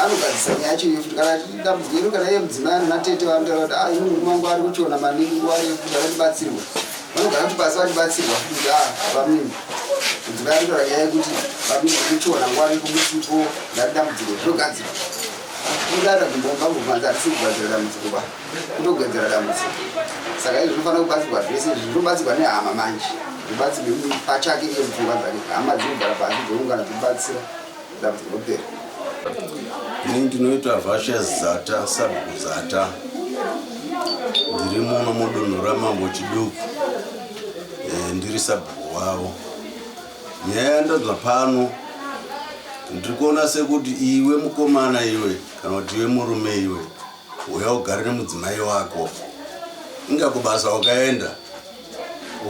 Anogadzisa nyaya chiyo futi kana dambudziko kana iye mudzimai anonatete vanotaura kuti ino murume wangu ari kuchiona maningi nguva yekuti akatibatsirwa vanogara kuti basi vachibatsirwa futi vamini mudzimai anotaura nyaya yekuti vamini kuchiona nguva nekumusipo ngati dambudziko zvinogadzirwa. Kudada kumbomba kuvanza arisi kugadzira dambudziko ba kutogadzira dambudziko. Saka izvi zvinofanira kubatsirwa zvese izvi zvinobatsirwa nehama manje zvibatsirwe pachake iye mupfungwa dzake. Hama dzinogara pasi dzoungana dzibatsira dambudziko ropera. Ini ndinoita Vasha Zata Sabhuku Zata ndiri muno mudunhu raMambo Chiduku ndiri sabhuku wavo. Nyaya yandanzwa pano ndiri kuona sekuti iwe mukomana iwe kana kuti iwe murume iwe uya ugare nemudzimai wako ingakubasa wakaenda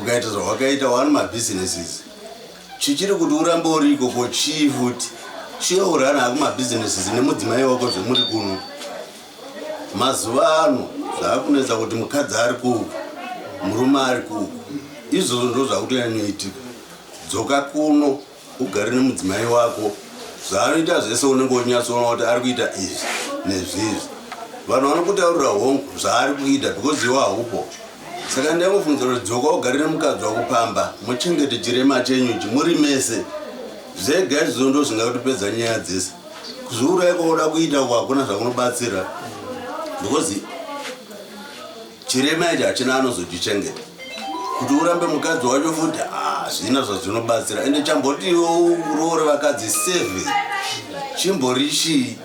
ukaita zvawakaita wane mabhizinesis chichiri kuti urambe uri ikoko chii futi chiyourana hako mabhizinesis nemudzimai wako zvemuri kuno. Mazuva ano zvakunetsa kuti mukadzi ari kuku murume ari kuku izvozvo ndo zvakutoyanyoitika. Dzoka kuno ugare nemudzimai wako zvaanoita zvese unenge uchinyatsoona kuti ari kuita izvi nezvizvi. Vanhu vanokutaurira hongu zvaari kuita because iwe haupo. Saka ndingofunza kuti dzoka ugare nemukadzi wako pamba muchengete chirema chenyu chimuri mese zvega izvozvo ndo zvingakutopedza nyaya dzese. Kuzviuraya kwauda kuita uko hakuna zvakunobatsira because chirema ichi hachina anozochichengeta. Kuti urambe mukadzi wacho futi zvina zvazvinobatsira ende chamboti iwe uroore vakadzi 7 chimbori chii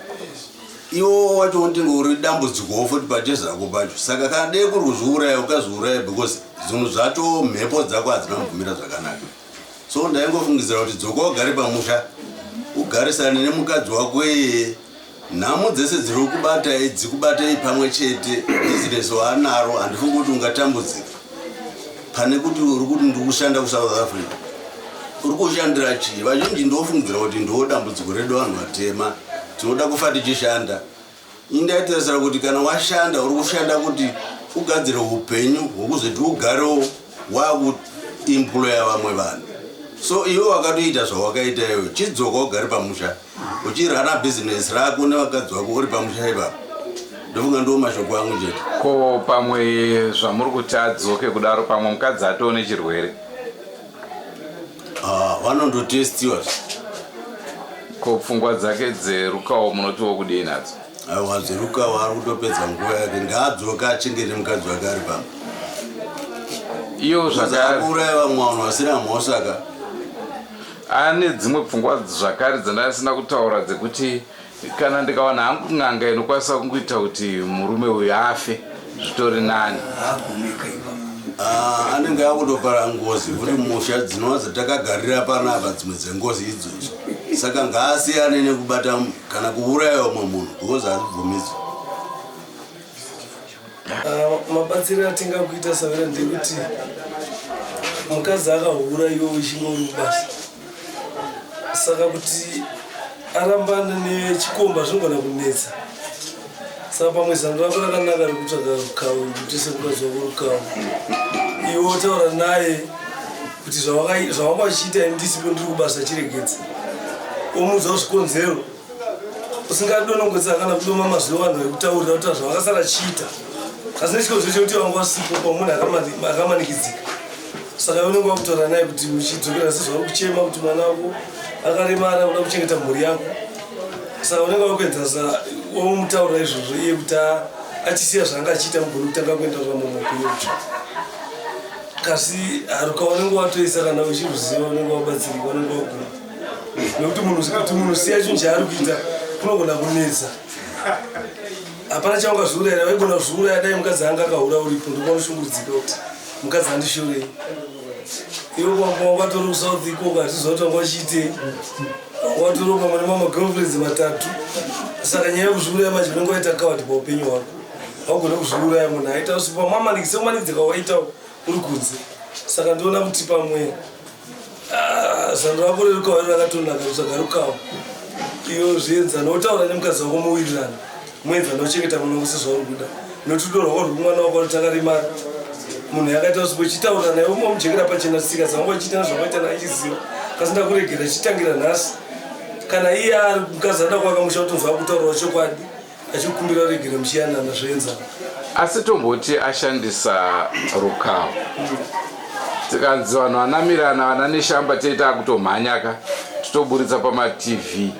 iwo wacho ndinge uri dambudziko futi pachezako pacho saka kana dei kuri kuzviuraya ukazviuraya because zvinhu zvacho mhepo dzako hadzinamubvumira zvakanaka so ndaingofungidzira kuti dzoka ugare pamusha ugarisane nemukadzi wako nhamo dzese dziri kubatai dzikubatai pamwe chete bhizinesi waanaro handifungi kuti ungatambudzika pane kuti uri kuti ndiri kushanda kuSouth Africa uri kushandira chii vazhinji ndofungidzira kuti ndo dambudziko redu vanhu vatema tinoda kufa tichishanda indaitirasira kuti kana washanda uri kushanda kuti ugadzire upenyu hwekuzoti ugarewo wakuemploya vamwe vanhu so iwe wakatoita zvawakaita iwe chidzoka ugare pamusha uchirana bhizinesi rako nevakadzi vako uri pamusha ipapo ndofunga ndo mashoko angu chete. Ko pamwe zvamuri kuti adzoke kudaro pamwe mukadzi atone chirwere vanondotestiwa ko pfungwa dzake dzerukawo munotiwo kudii nadzo? aiwa dzerukawo ari kutopedza nguva yake ngaadzoka achengete mukadzi wake ari pamwe iyo zvakauraya vamwe vanhu vasina mhosaka ane dzimwe pfungwa zvakare dzandasina kutaura dzekuti kana ndikawana hangu n'anga inokwanisa kungoita kuti murume uyu afe zvitori nani anenge akutopara ngozi kuti musha dzinova dzatakagarira panapa dzimwe dzengozi idzodzo saka ngaasiyane nekubata kana kuuraya umwe munhu because hazvibvumidzwi. Mabatsiro atingakuita savera ndekuti mukadzi akahura iwe uchinge uri kubasa saka kuti arambane nechikomba zvinogona kunetsa saka pamwe zano rako rakanaka rekutsvaga rukawo kuti semukadzi wako rukawo iwe wotaura naye kuti zvawanga uchiita ndisipo ndiri kubasa chiregedza omudzawo zvikonzero usingadonongotsa kana kudoma mazuva vanhu vekutaurira kuti zvavakasara chiita asi nechikozo chekuti wanga wasipo pamunhu akamanikidzika saka unenge wakutaura naye kuti uchidzokera sezvauri kuchema kuti mwana wako akaremara uda kuchengeta mhuri yako saka unenge wakuenzasa womutaurira izvozvo iye kuti achisiya zvanga achiita mugoni kutanga kuenda zvamumupenyu utsva kasi haruka unenge watoisa kana uchiruziva unenge wabatsirika unenge waguma nekuti munhu siya chinhu chaari kuita kunogona kunetsa hapana chaungazviuraya waigona kuzviuraya dai mukadzi anga akahura uripo ndokaunoshungurudzika kuti mukadzi andishorei iwe watori kuSouth iko hatizva kuti wanga uchiitei watori pamwe nemamagirlfriends matatu saka nyaya yekuzviuraya manje unenge waita kawadi paupenyu hwako haugone kuzviuraya munhu aita usipa mamanikidzi semumanikidzika waitawo uri kunze saka ndiona kuti pamwe zano rako rerukawo rakatonaka kutsvaga rukawo iyo zvienzana wotaura nemukadzi wako muwirirana muenzana uchengeta munhu sezvauri kuda notudo rwako ruri kumwana wako rutakaremara munhu yakaita usipo chitaura naye umamujekera pachena sika zvanga uchiita zvakaita naye achiziva kasi ndakuregera chitangira nhasi kana iye ari mukadzi ada kwakamusha kuti mva kutaurawo chokwadi achikumbira uregere muchiyanana zvoenzana asi tomboti ashandisa rukawo tikanzi vanhu vanamirana vana neshamba teita kutomhanyaka totoburitsa pamatv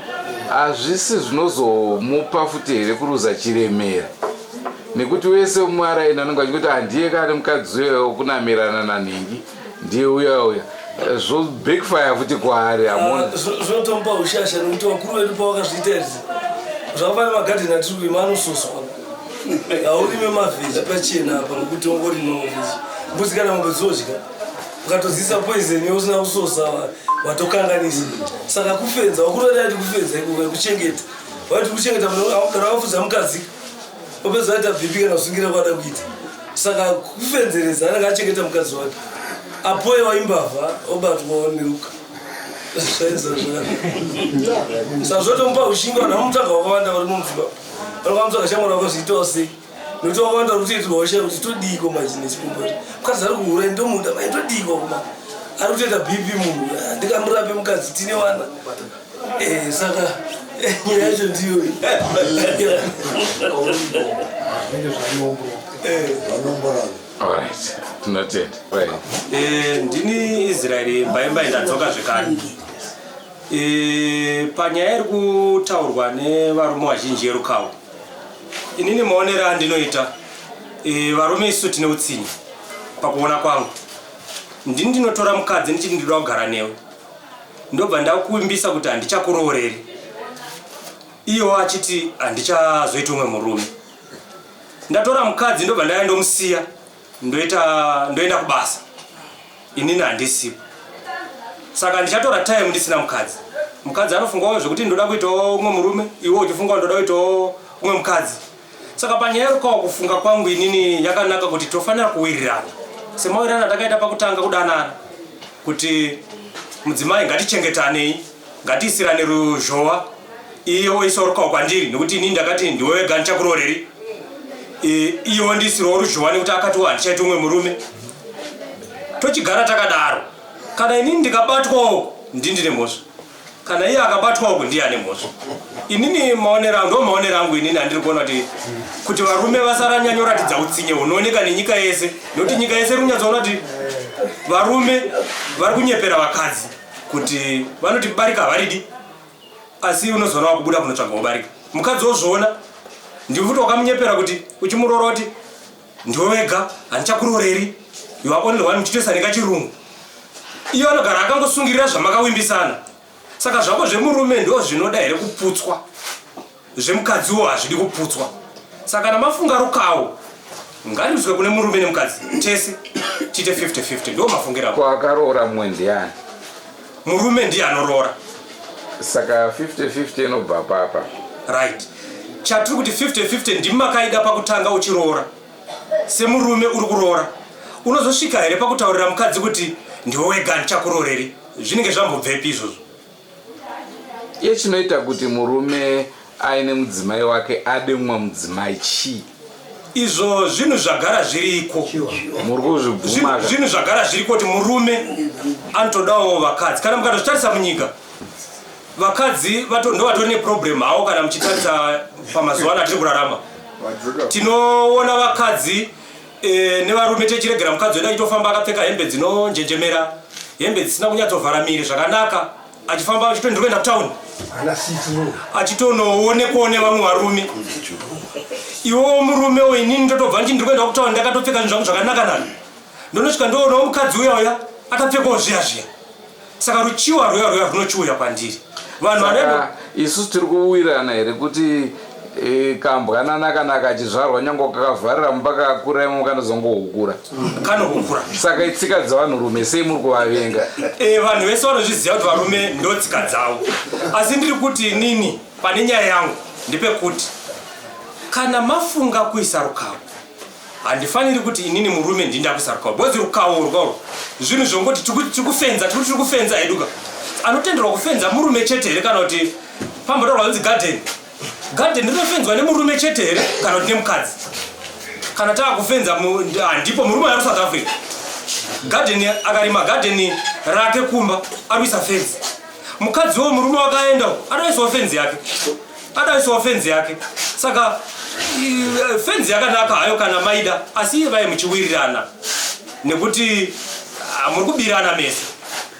hazvisi zvinozomupa futi here kuruza chiremera nekuti wese umwaraina anenge achikuti handiye kane mukadzi uyo kunamirana nanhingi ndiye uya zvobackfire futi kwaari hamuna zvinotomupa ushasha nekuti vakuru vedu pavakazviita izvi zvakafana magadheni atiri kuima anososwa haurime mavheji pachena apa nokuti ongorima mavheji mbudzi kana mombe dzodya ukatodzisa poison usina kusosa watokanganisa saka kufenza vakuru vedu aiti kufenza kuchengeta vaiti kuchengeta kana wafudza mukadzi opedza aita bhipi kana kusungira kwada kuita saka kufenzereza anenge achengeta mukadzi wake apoyewa imbavha obatwawo neruka zvaenza saka zvotomupa ushinga vanhu vamutsvaga wakawanda vari mumvimba vanokamutsvaga shamwari wako zviitawo sei nokuti wakawanda uri kutoitirwa usha kuti todiko manje nechipomboti mukadzi ari kuhura ndomuda mai todiko kuma ari kutoita bhipi munhu ndikamurape mukadzi tine wana saka nyaya yacho ndiyo tinotenda ndini Israeri mbaimbai ndadzoka zvekare panyaya iri kutaurwa nevarume vazhinji yerukawo inini maonero andinoita varume isu tine utsinye pakuona kwangu ndini ndinotora mukadzi ndichiti ndinoda kugara newe ndobva ndakuimbisa kuti handichakurooreri iyo achiti handichazoita umwe murume. Ndatora mukadzi ndobva ndaendomusiya ndoenda kubasa. Inini handisipo. Saka ndichatora time ndisina mukadzi. Mukadzi anofungawo zvekuti ndoda kuitawo umwe murume, iwe uchifunga ndoda kuitawo umwe mukadzi. Saka panyaya yerukawo kufunga kwangu inini yakanaka kuti tofanira kuwirirana. Semawirirana takaita pakutanga kudanana kuti mudzimai ngatichengetanei, ngatiisirane ruzhowa. Iyo oisorukawo kwandiri nekuti inini ndakati ndiwe wega ndichakuroreri. Iyo ndisirawo ruzhowa nekuti akati handichaita umwe murume. Tochigara takadaro. Kana inini ndikabatwawo ndine mhosva. Kana iye akabatwawo ndiye ane mhosva. Inini maonero angu inini handiri kuona kuti varume vasaranyanya kuratidza utsinye hunooneka nenyika yese, nokuti nyika yese iri kunyatsoona kuti varume vari kunyepera vakadzi kuti vanoti kubarika havaridi, asi unozoona wakubuda kunotsvaga kubarika. Mukadzi wozviona ndifuti wakamunyepera kuti uchimurora kuti ndiwe wega handichakuroreri, you are only one, muchitoisa nekachirungu. Iyo anogara akangosungirira zvamakawimbisana. Saka zvako zvemurume ndo zvinoda here kuputswa, zvemukadziwo hazvidi kuputswa. Saka namafunga rukawo ngarizwe kune murume nemukadzi tese tiite 50-50, ndo mafungira. Kwaakaroora mumwe ndiani? Murume ndiye anorora. Saka 50-50 inobva papa. Right. Chatiri kuti 50-50 ndimakaida pakutanga uchiroora. Semurume uri kuroora, unozosvika here pakutaurira mukadzi kuti ndiwe wega ndichakuroreri? Zvinenge zvambobvepi izvozvo? Iye chinoita kuti murume aine mudzimai wake ade mumwe mudzimai chii? Izvo zvinhu zvagara zviriko. Muri kuzvibvuma. Zvinhu zvagara zviriko kuti murume anotodawo vakadzi. Kana mukatozvitarisa munyika, vakadzi ndo vatori neproblem havo kana muchitarisa pamazuva ano atiri kurarama. Tinoona vakadzi nevarume techiregera mukadzi wedu achitofamba akapfeka hembe dzinonjenjemera, hembe dzisina kunyatsobvara miri zvakanaka, achifamba achito ndiri kuenda kutauni, achitonoonekwawo nevamwe varume. Iwo murume uyu inini ndotobva ndiri kuenda kutauni ndakatopfeka zvinhu zvangu zvakanaka nani, ndonosvika ndoonawo mukadzi uya akapfekawo zviya zviya. Saka ruchiwa rwuya runochiuya pandiri. Vanhu vanoenda isusu tiri kuwirirana here kuti kambwanana kana kachizvarwa nyange kakavharira mumba kakura imo kanozongohukura. Kanohukura. Saka itsika dzevanhurume sei muri kuvavenga? Vanhu vese vanozviziva kuti varume ndo tsika dzavo. Asi ndiri kuti nini pane nyaya yangu ndepekuti kana mafunga kuisa rukawo, handifaniri kuti inini murume ndinda kuisa rukawo. Bwezi rukawo zvinhu zvongoti tiri kufenza heduka. Anotenderwa kufenza murume chete here kana kuti pambotaurwa kunzi garden rinofenzwa nemurume chete here kana kuti nemukadzi? Kana taakufenza handipo murume ari South Africa. Garden akarima garden rake kumba arikuisa fenzi. Mukadziwo murume wakaendawo adaisawo fenzi yake. Saka fenzi yakanaka hayo kana maida, asi vai muchiwirirana nekuti muri kubirana mese.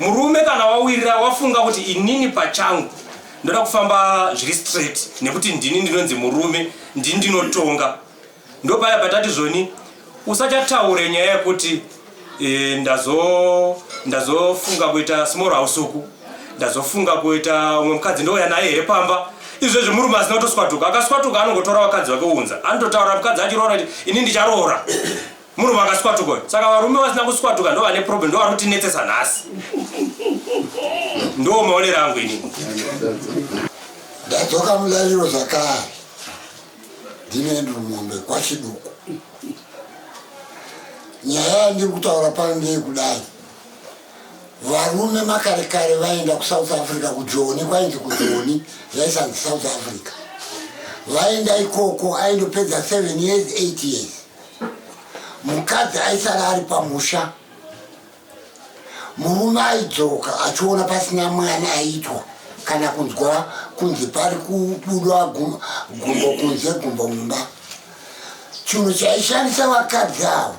Murume kana wawirira wafunga kuti inini pachangu ndoda kufamba zviri straight nekuti ndini ndinonzi murume, ndini ndinotonga, ndopaya patati zvoni usachataure nyaya yekuti ndazofunga kuita small house uku, ndazofunga kuita umwe mukadzi ndouya naye here pamba. Izvezvo murume asina kutoswatuka, akaswatuka anongotora vakadzi vake unza, anototaura mukadzi achiroora kuti ini ndicharoora. Murume akaswatuka. Saka varume vasina kuswatuka ndo vane problem, ndo vari kutinetsesa nhasi. Ndo maonero angu inini. Ndadzoka mulariro zvakare ndine ndumombe kwachiduku. Nyaya yandiri kutaura pano ndeyekudai, varume makare kare vaenda kuSouth Africa kuJoni, kwainzi kuJoni yaisanzi South Africa. Vaenda ikoko aindopedza 7 years 8 years. Mukadzi aisara ari pamusha, murume aidzoka achiona pasina mwana aitwa kana kunzwa kunzi pari kubudwa gumbo kunze gumbo mumba. Chinhu chaishandisa vakadzi avo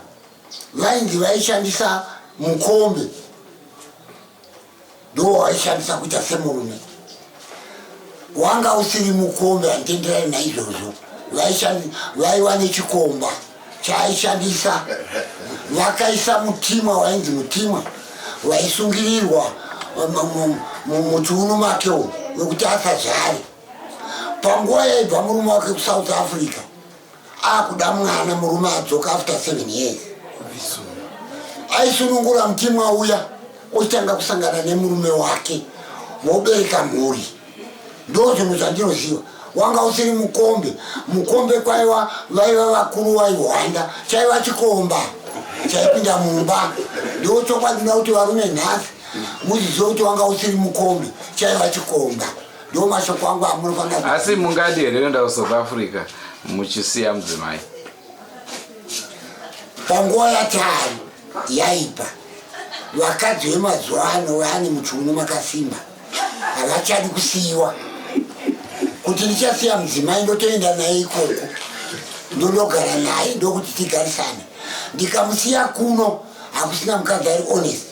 vainzi vaishandisa mukombe, ndo vaishandisa kuita semurume. Wanga usiri mukombe handitenderani naizvozvo, vaiva nechikomba chaishandisa. Vakaisa mutima wainzi mutima waisungirirwa muchiuno make wekuti asazvare. panguva yaibva murume wake kuSouth Africa akuda mwana, murume adzoka after 7 years aisunungura mutima uya ochitanga kusangana nemurume wake vobereka mhuri. Ndo zvinhu zvandinoziva. Wanga usiri mukombe kwaiva vaiva vakuru vaihwanda chaiva chikomba chaipinda mumba. Ndo chokwadi kuti varume nhasi muzizive kuti wanga usiri mukombe chaiva chikomba. Ndo mashoko angu amunofanira. Asi mungadi here kuenda kuSouth Africa muchisiya mudzimai? Panguva yatari yaipa vakadzi vemazuva ano vane muchiuno makasimba havachadi kusiyiwa. Kuti ndichasiya mudzimai ndotoenda naye ikoko ndondogara naye ndokuti tigarisane. Ndikamusiya kuno hakusina mukadzi ari honest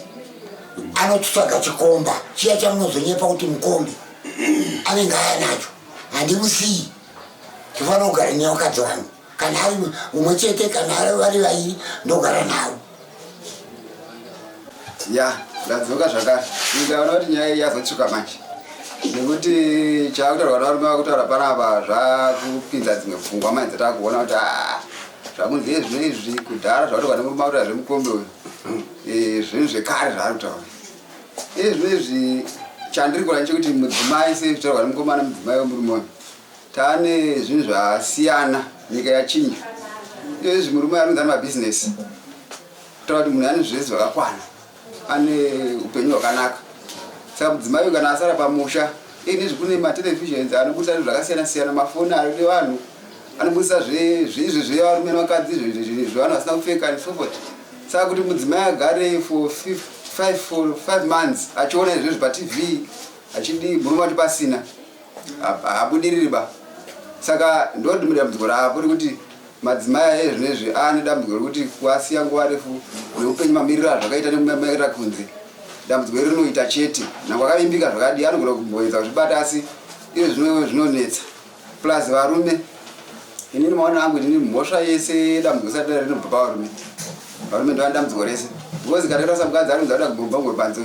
anotsvaga chikomba chiya chamunozonyepa kuti mukombe anenge aya nacho. Handimusiyi, tifanira kugara nevakadzi vangu, kana ari umwe chete kana ari vari vairi ndogara navo. Ya ndadzoka zvakare ndikaona kuti nyaya iyi yazotsvuka manje nekuti chaakutaurwa navarume vakutaura panapa zvakupinza dzimwe pfungwa manje dzatakuona kuti zvakunzi izvi kudhara zvakatoka nemurume akuta zvemukombe uyu zvinhu zvekare zvaari kutaura izvi chandiri kuona chekuti mudzimai sezvitaurwa nemukomana mudzimai wemurume uyu taane zvinhu zvasiyana, nyika yachinja. Izvi murume anonzi ane mabhizinesi kutaura kuti munhu ane zvese zvakakwana, ane upenyu hwakanaka. Saka mudzimai kana asara pamusha nezvi kune matelevisions anobudisa zvinhu zvakasiyana siyana, mafoni ari vanhu anobudisa zvezvi zvevarume nevakadzi zvevanhu vasina kupfeka and so forth. Saka kuti mudzimai agare for 5 months achiona izvezvi paTV achidi murume wacho pasina habudiririba. Saka ndodimira dambudziko rapo rekuti madzimai ezvinezvi ane dambudziko rekuti kuasiya nguva refu neupenyu mamirira zvakaita nemumaira kunze. Dambudziko rinoita chete nangwa akavimbika zvakadi anogona kumboedza kuzvibata, asi izvo zvinonetsa. Plus varume, inini maona angu ndini mhosva yese dambudziko sati rinobva pavarume. Varume ndovane dambudziko rese because kana rasa mukadzi arinzi aida kumbobva ngwepanze.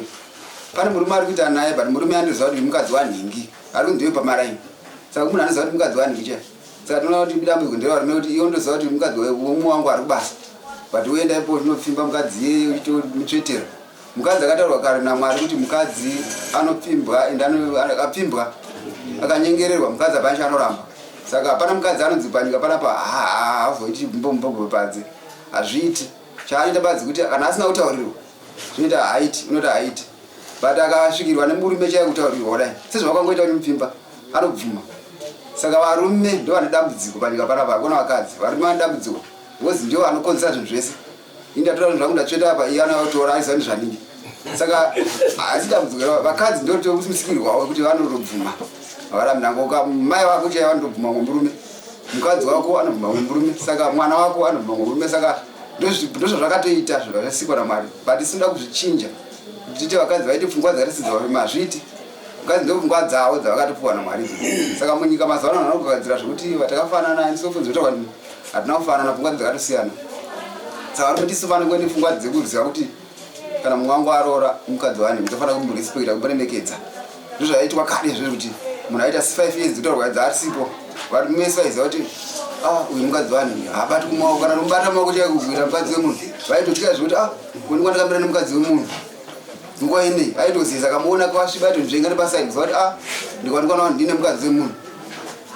Pane murume ari kuita naye but murume andiziva kuti mukadzi wanhingi ari kunzive pamaraini. Saka munhu anoziva kuti mukadzi wanhingi chai. Saka tinoona kuti dambudziko ndevarume kuti iwo ndoziva kuti mukadzi womumwe wangu ari kubasa but woenda ipo zvinopfimba mukadzi yeye uchitomutsvetera. Mukadzi akataurwa kare naMwari kuti mukadzi anopfimbwa ende akapfimbwa akanyengererwa mukadzi apacho anoramba. Saka hapana mukadzi anonzi panyika panapa haazoiti mbombo padzi, hazviiti. Chaanoita badzi kuti kana asina kutaurirwa zvinoita haiti, unoti haiti, but akasvikirwa nemurume chaiye kutaurirwa kudai sezvo vakangoita kuti mupfimba anobvuma. Saka varume ndo vane dambudziko panyika panapa, hakuna vakadzi. Varume vane dambudziko because ndio vanokonzera zvinhu zvese. Indatora zvinhu zvangu ndatsveta apa iye anotora aiziva nezvanini. Saka hasi dambudziko vakadzi ndo musikirwawo kuti vanondobvuma. Varamnangoka mai wako chaiye vanondobvuma murume, mukadzi wako anobvuma murume, saka mwana wako anobvuma murume. Saka ndozvo zvakatoita zvakasikwa naMwari, but sinoda kuzvichinja kuti vakadzi vaite pfungwa dzakasidzwa varume, hazviiti. Mukadzi ndo pfungwa dzavo dzavakatopiwa naMwari. Saka munyika mazuva ano vanogadzira zvokuti vatakafanana ndisofu zvinotaura kuti hatina kufanana, pfungwa dzakatosiyana. Saka varume tisofana kuenda pfungwa dzekuziva kuti kana mumwe wangu aroora mukadzi wani mutofanira kumurespecta, kumuremekedza. Ndozvaiitwa kare izvozvo kuti munhu aita 5 years dzinotaurwa dzaarisipo varume vese vaiziva kuti uyu mukadzi wani haabati kumaoko, kana nomubata maoko chaiye kugwira mukadzi wemunhu vaitotya zvekuti kuni kwandakambira nemukadzi wemunhu nguva inei aitoziva. Saka muona kwasviba atonzvenga nepasaidi kuziva kuti ndikwanikwana ndine mukadzi wemunhu.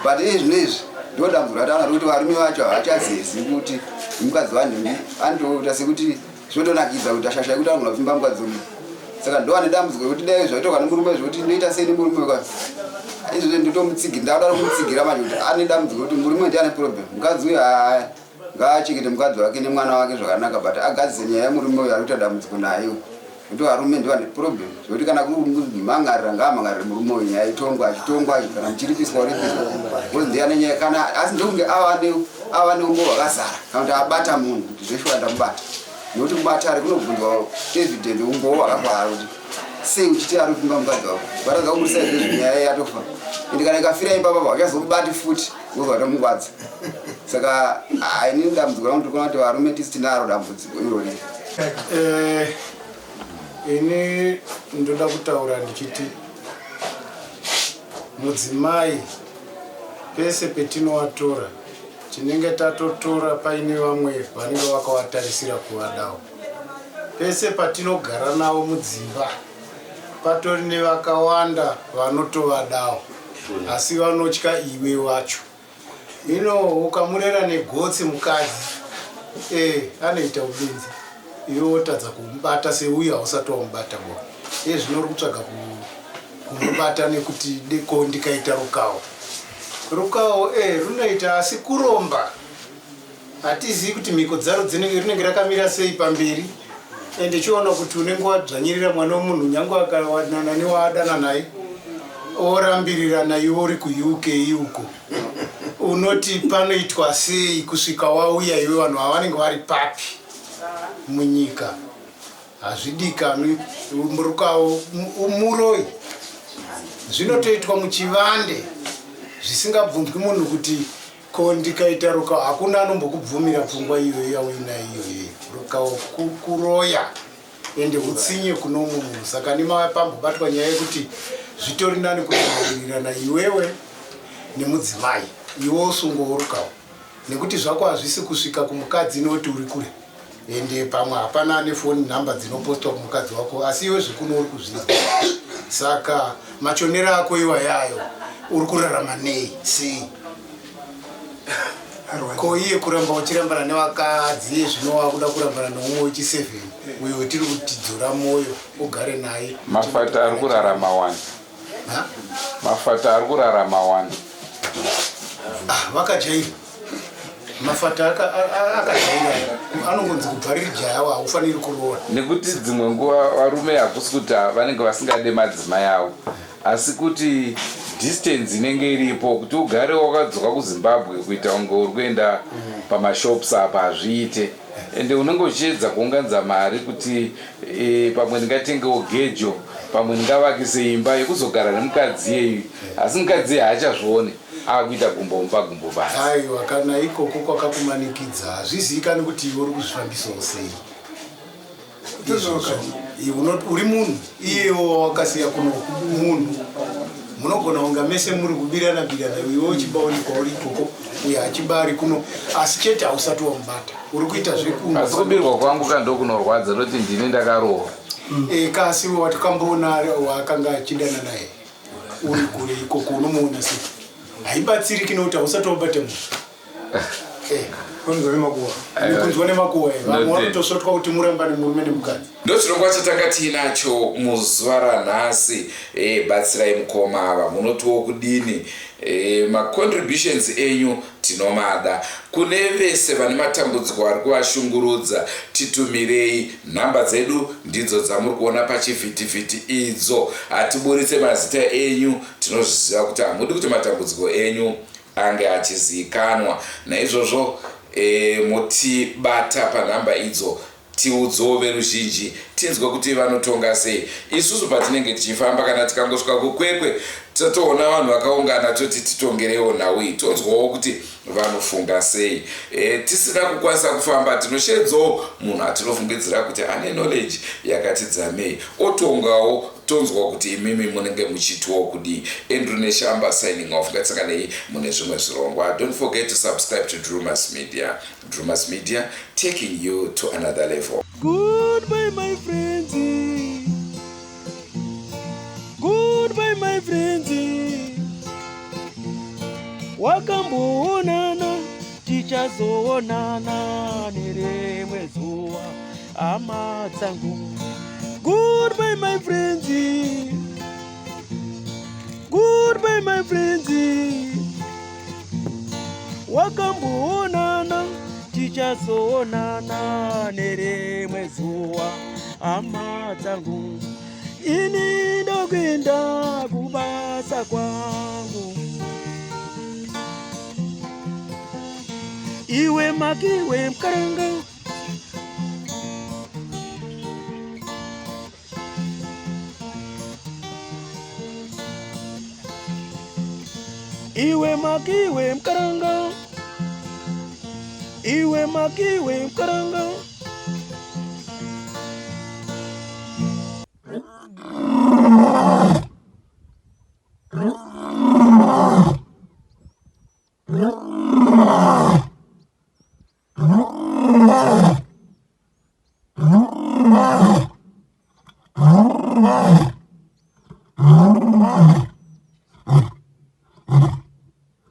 But zvinezvi ndo dambudziko rataona kuti varume vacho havachazizi kuti mukadzi wanhingi, anotoita sekuti zvinotonakidza kuti ashasha kuti anogona kupfimba mukadzi wemunhu. Saka ndo vane dambudziko rekuti dai zvaitoka nemurume zvokuti ndoita sei nemurume kwa izvozvo ndotomutsigira, ndauda kumutsigira manje kuti ane dambudziko kuti murume ndiane problem. Mukadzi uyu ngaachengete mukadzi wake nemwana wake zvakanaka, but agadzise nyaya yemurume uyu ari kuita dambudziko naye. Kuti varume ndivane problem zvokuti kana kumhangarira ngaamangarire murume uyu, nyaya itongwa achitongwa kana muchiripiswa because ndiane nyaya. Kana asi ndokunge ava neumbo hwakazara kana kuti abata munhu kuti zveshuwa ndamubata, nokuti mubatari kunobvunzwa evident umbo hwakakwara kuti sei uchiti ari kupinga mukadzi wako baradza kuburisa izvezvi nyaya yatofa ende kana ikafira ipapa vachazomubati futi wozovatomukwadza. Saka inini dambudziko rangu ndikuona kuti varume tisi tinaro dambudziko irori. Ini ndoda kutaura ndichiti mudzimai pese petinovatora tinenge tatotora paine vamwe vanenge vakavatarisira kuvadawo. Pese patinogara navo mudzimba patori nevakawanda vanotovadawo asi vanotya iwe wacho. Ino ukamurera negotsi mukadzi anoita ubenzi, iwe wotadza kumubata seuya usati wamubata bo. Zvinori kutsvaga kumubata nekuti deko ndikaita rukawo. Rukawo runoita asi kuromba. Hatizivi kuti mhiko dzaro rinenge rakamira sei pamberi. Ndichiona kuti unenge wadzvanyirira mwana womunhu nyange akawanana newaadana naye orambirira naye uri ku-UK uko. Unoti panoitwa sei kusvika wauya iwe vanhu vavanenge vari papi munyika. Hazvidikanwi. Rukawo umuroyi. Zvinotoitwa muchivande zvisingabvunzwi munhu kuti ko ndikaita rukawo. Hakuna anombokubvumira pfungwa iyoyo yauinayo iyoyo. Rukawo kuroya ende utsinye kuno munhu. Saka pambobatwa nyaya yekuti zvitori nani kurangirirana iwewe nemudzimai, iwe usungowo rukawo. Nekuti zvako hazvisi kusvika kumukadzi inoti uri kure. Ende pamwe hapana nefoni nhamba dzinopostwa kumukadzi wako asi iwe zvikuno uri kuzviita. Saka machonero ako iwayayo uri kurarama nei sei? Ko iye kuramba uchirambana nevakadzi zvinowa kuda kurambana nomumwe wechi7 uyo tiri kutidzura moyo ugare naye. Mafata ari kurarama wani. Mafata ari kurarama wani. Vakajaira. Mafata akajaira anongonzi kubvarira jaya haufaniri kuroora. Nekuti dzimwe nguva varume hakusi kuti vanenge vasingade madzimai avo asi kuti distance inenge iripo kuti ugare wakadzoka kuZimbabwe kuita kunge uri kuenda pamashops apa hazviite. Ende unenge uchiedza kuunganidza mari kuti pamwe ndingatengewo gejo, pamwe ndingavakise imba yekuzogara nemukadzi yeyu asi mukadzi haachazvione akuita gumbomupa gumbo basi. Aiwa, kana ikoko kwakakumanikidza hazvizivikanwi kuti iwe uri kuzvifambisawo sei. Uri munhu iyewo wakasiya kuno munhu. Munogona kunga mese muri kubirana iwe uchibaonekwa uri ikoko uye achibari kuno asi chete hausati wamubata. Uri kuita zvekuno. Asi kubirwa kwangu kandokunorwadza noti ndini ndakarohwa. Kasi watakamboona wakanga achidana naye uri kure ikoko unomuona sei? Haibatsiriki nekuti hausati wabata munhu. Kunzwa nemakuwa vamwe vanotosvotwa kuti murambane murume nemukadzi. Ndochirongwa chatanga tiinacho muzuva ranhasi. Batsirai mukoma ava munotiwo kudini. Macontributions enyu tinomada. Kune vese vane matambudziko ari kuvashungurudza titumirei. Nhamba dzedu ndidzo dzamuri kuona pachivhitivhiti idzo. Hatiburitse mazita enyu, tinozviziva kuti hamudi kuti matambudziko enyu ange achizivikanwa. Naizvozvo mutibata panhamba idzo tiudzowo veruzhinji tinzwe kuti vanotonga sei. Isusu patinenge tichifamba kana tikangosvika kukwekwe totoona vanhu vakaungana toti titongerewo nawi tonzwawo kuti vanofunga sei. Tisina kukwanisa kufamba tinoshedzawo munhu atinofungidzira kuti ane knowledge yakati dzamei otongawo tonzwa kuti imimi munenge muchitiwo kudi. Andrew Neshamba signing off. Ngatsanganei mune zvimwe zvirongwa. Don't forget to subscribe to Drumas Media. Drumas Media taking you to another level. Goodbye my friends. Goodbye my friends. Wakamboonana tichazoonana nerimwe zuva hama dzangu. Goodbye my friends. Goodbye my friends. Wakamboonana tichazoonana nerimwe zuva hama dzangu. Ini ndokuenda kubasa kwangu. Iwe makiwe mkaranga. Iwe makiwe mkaranga. Iwe makiwe mkaranga. Mm-hmm.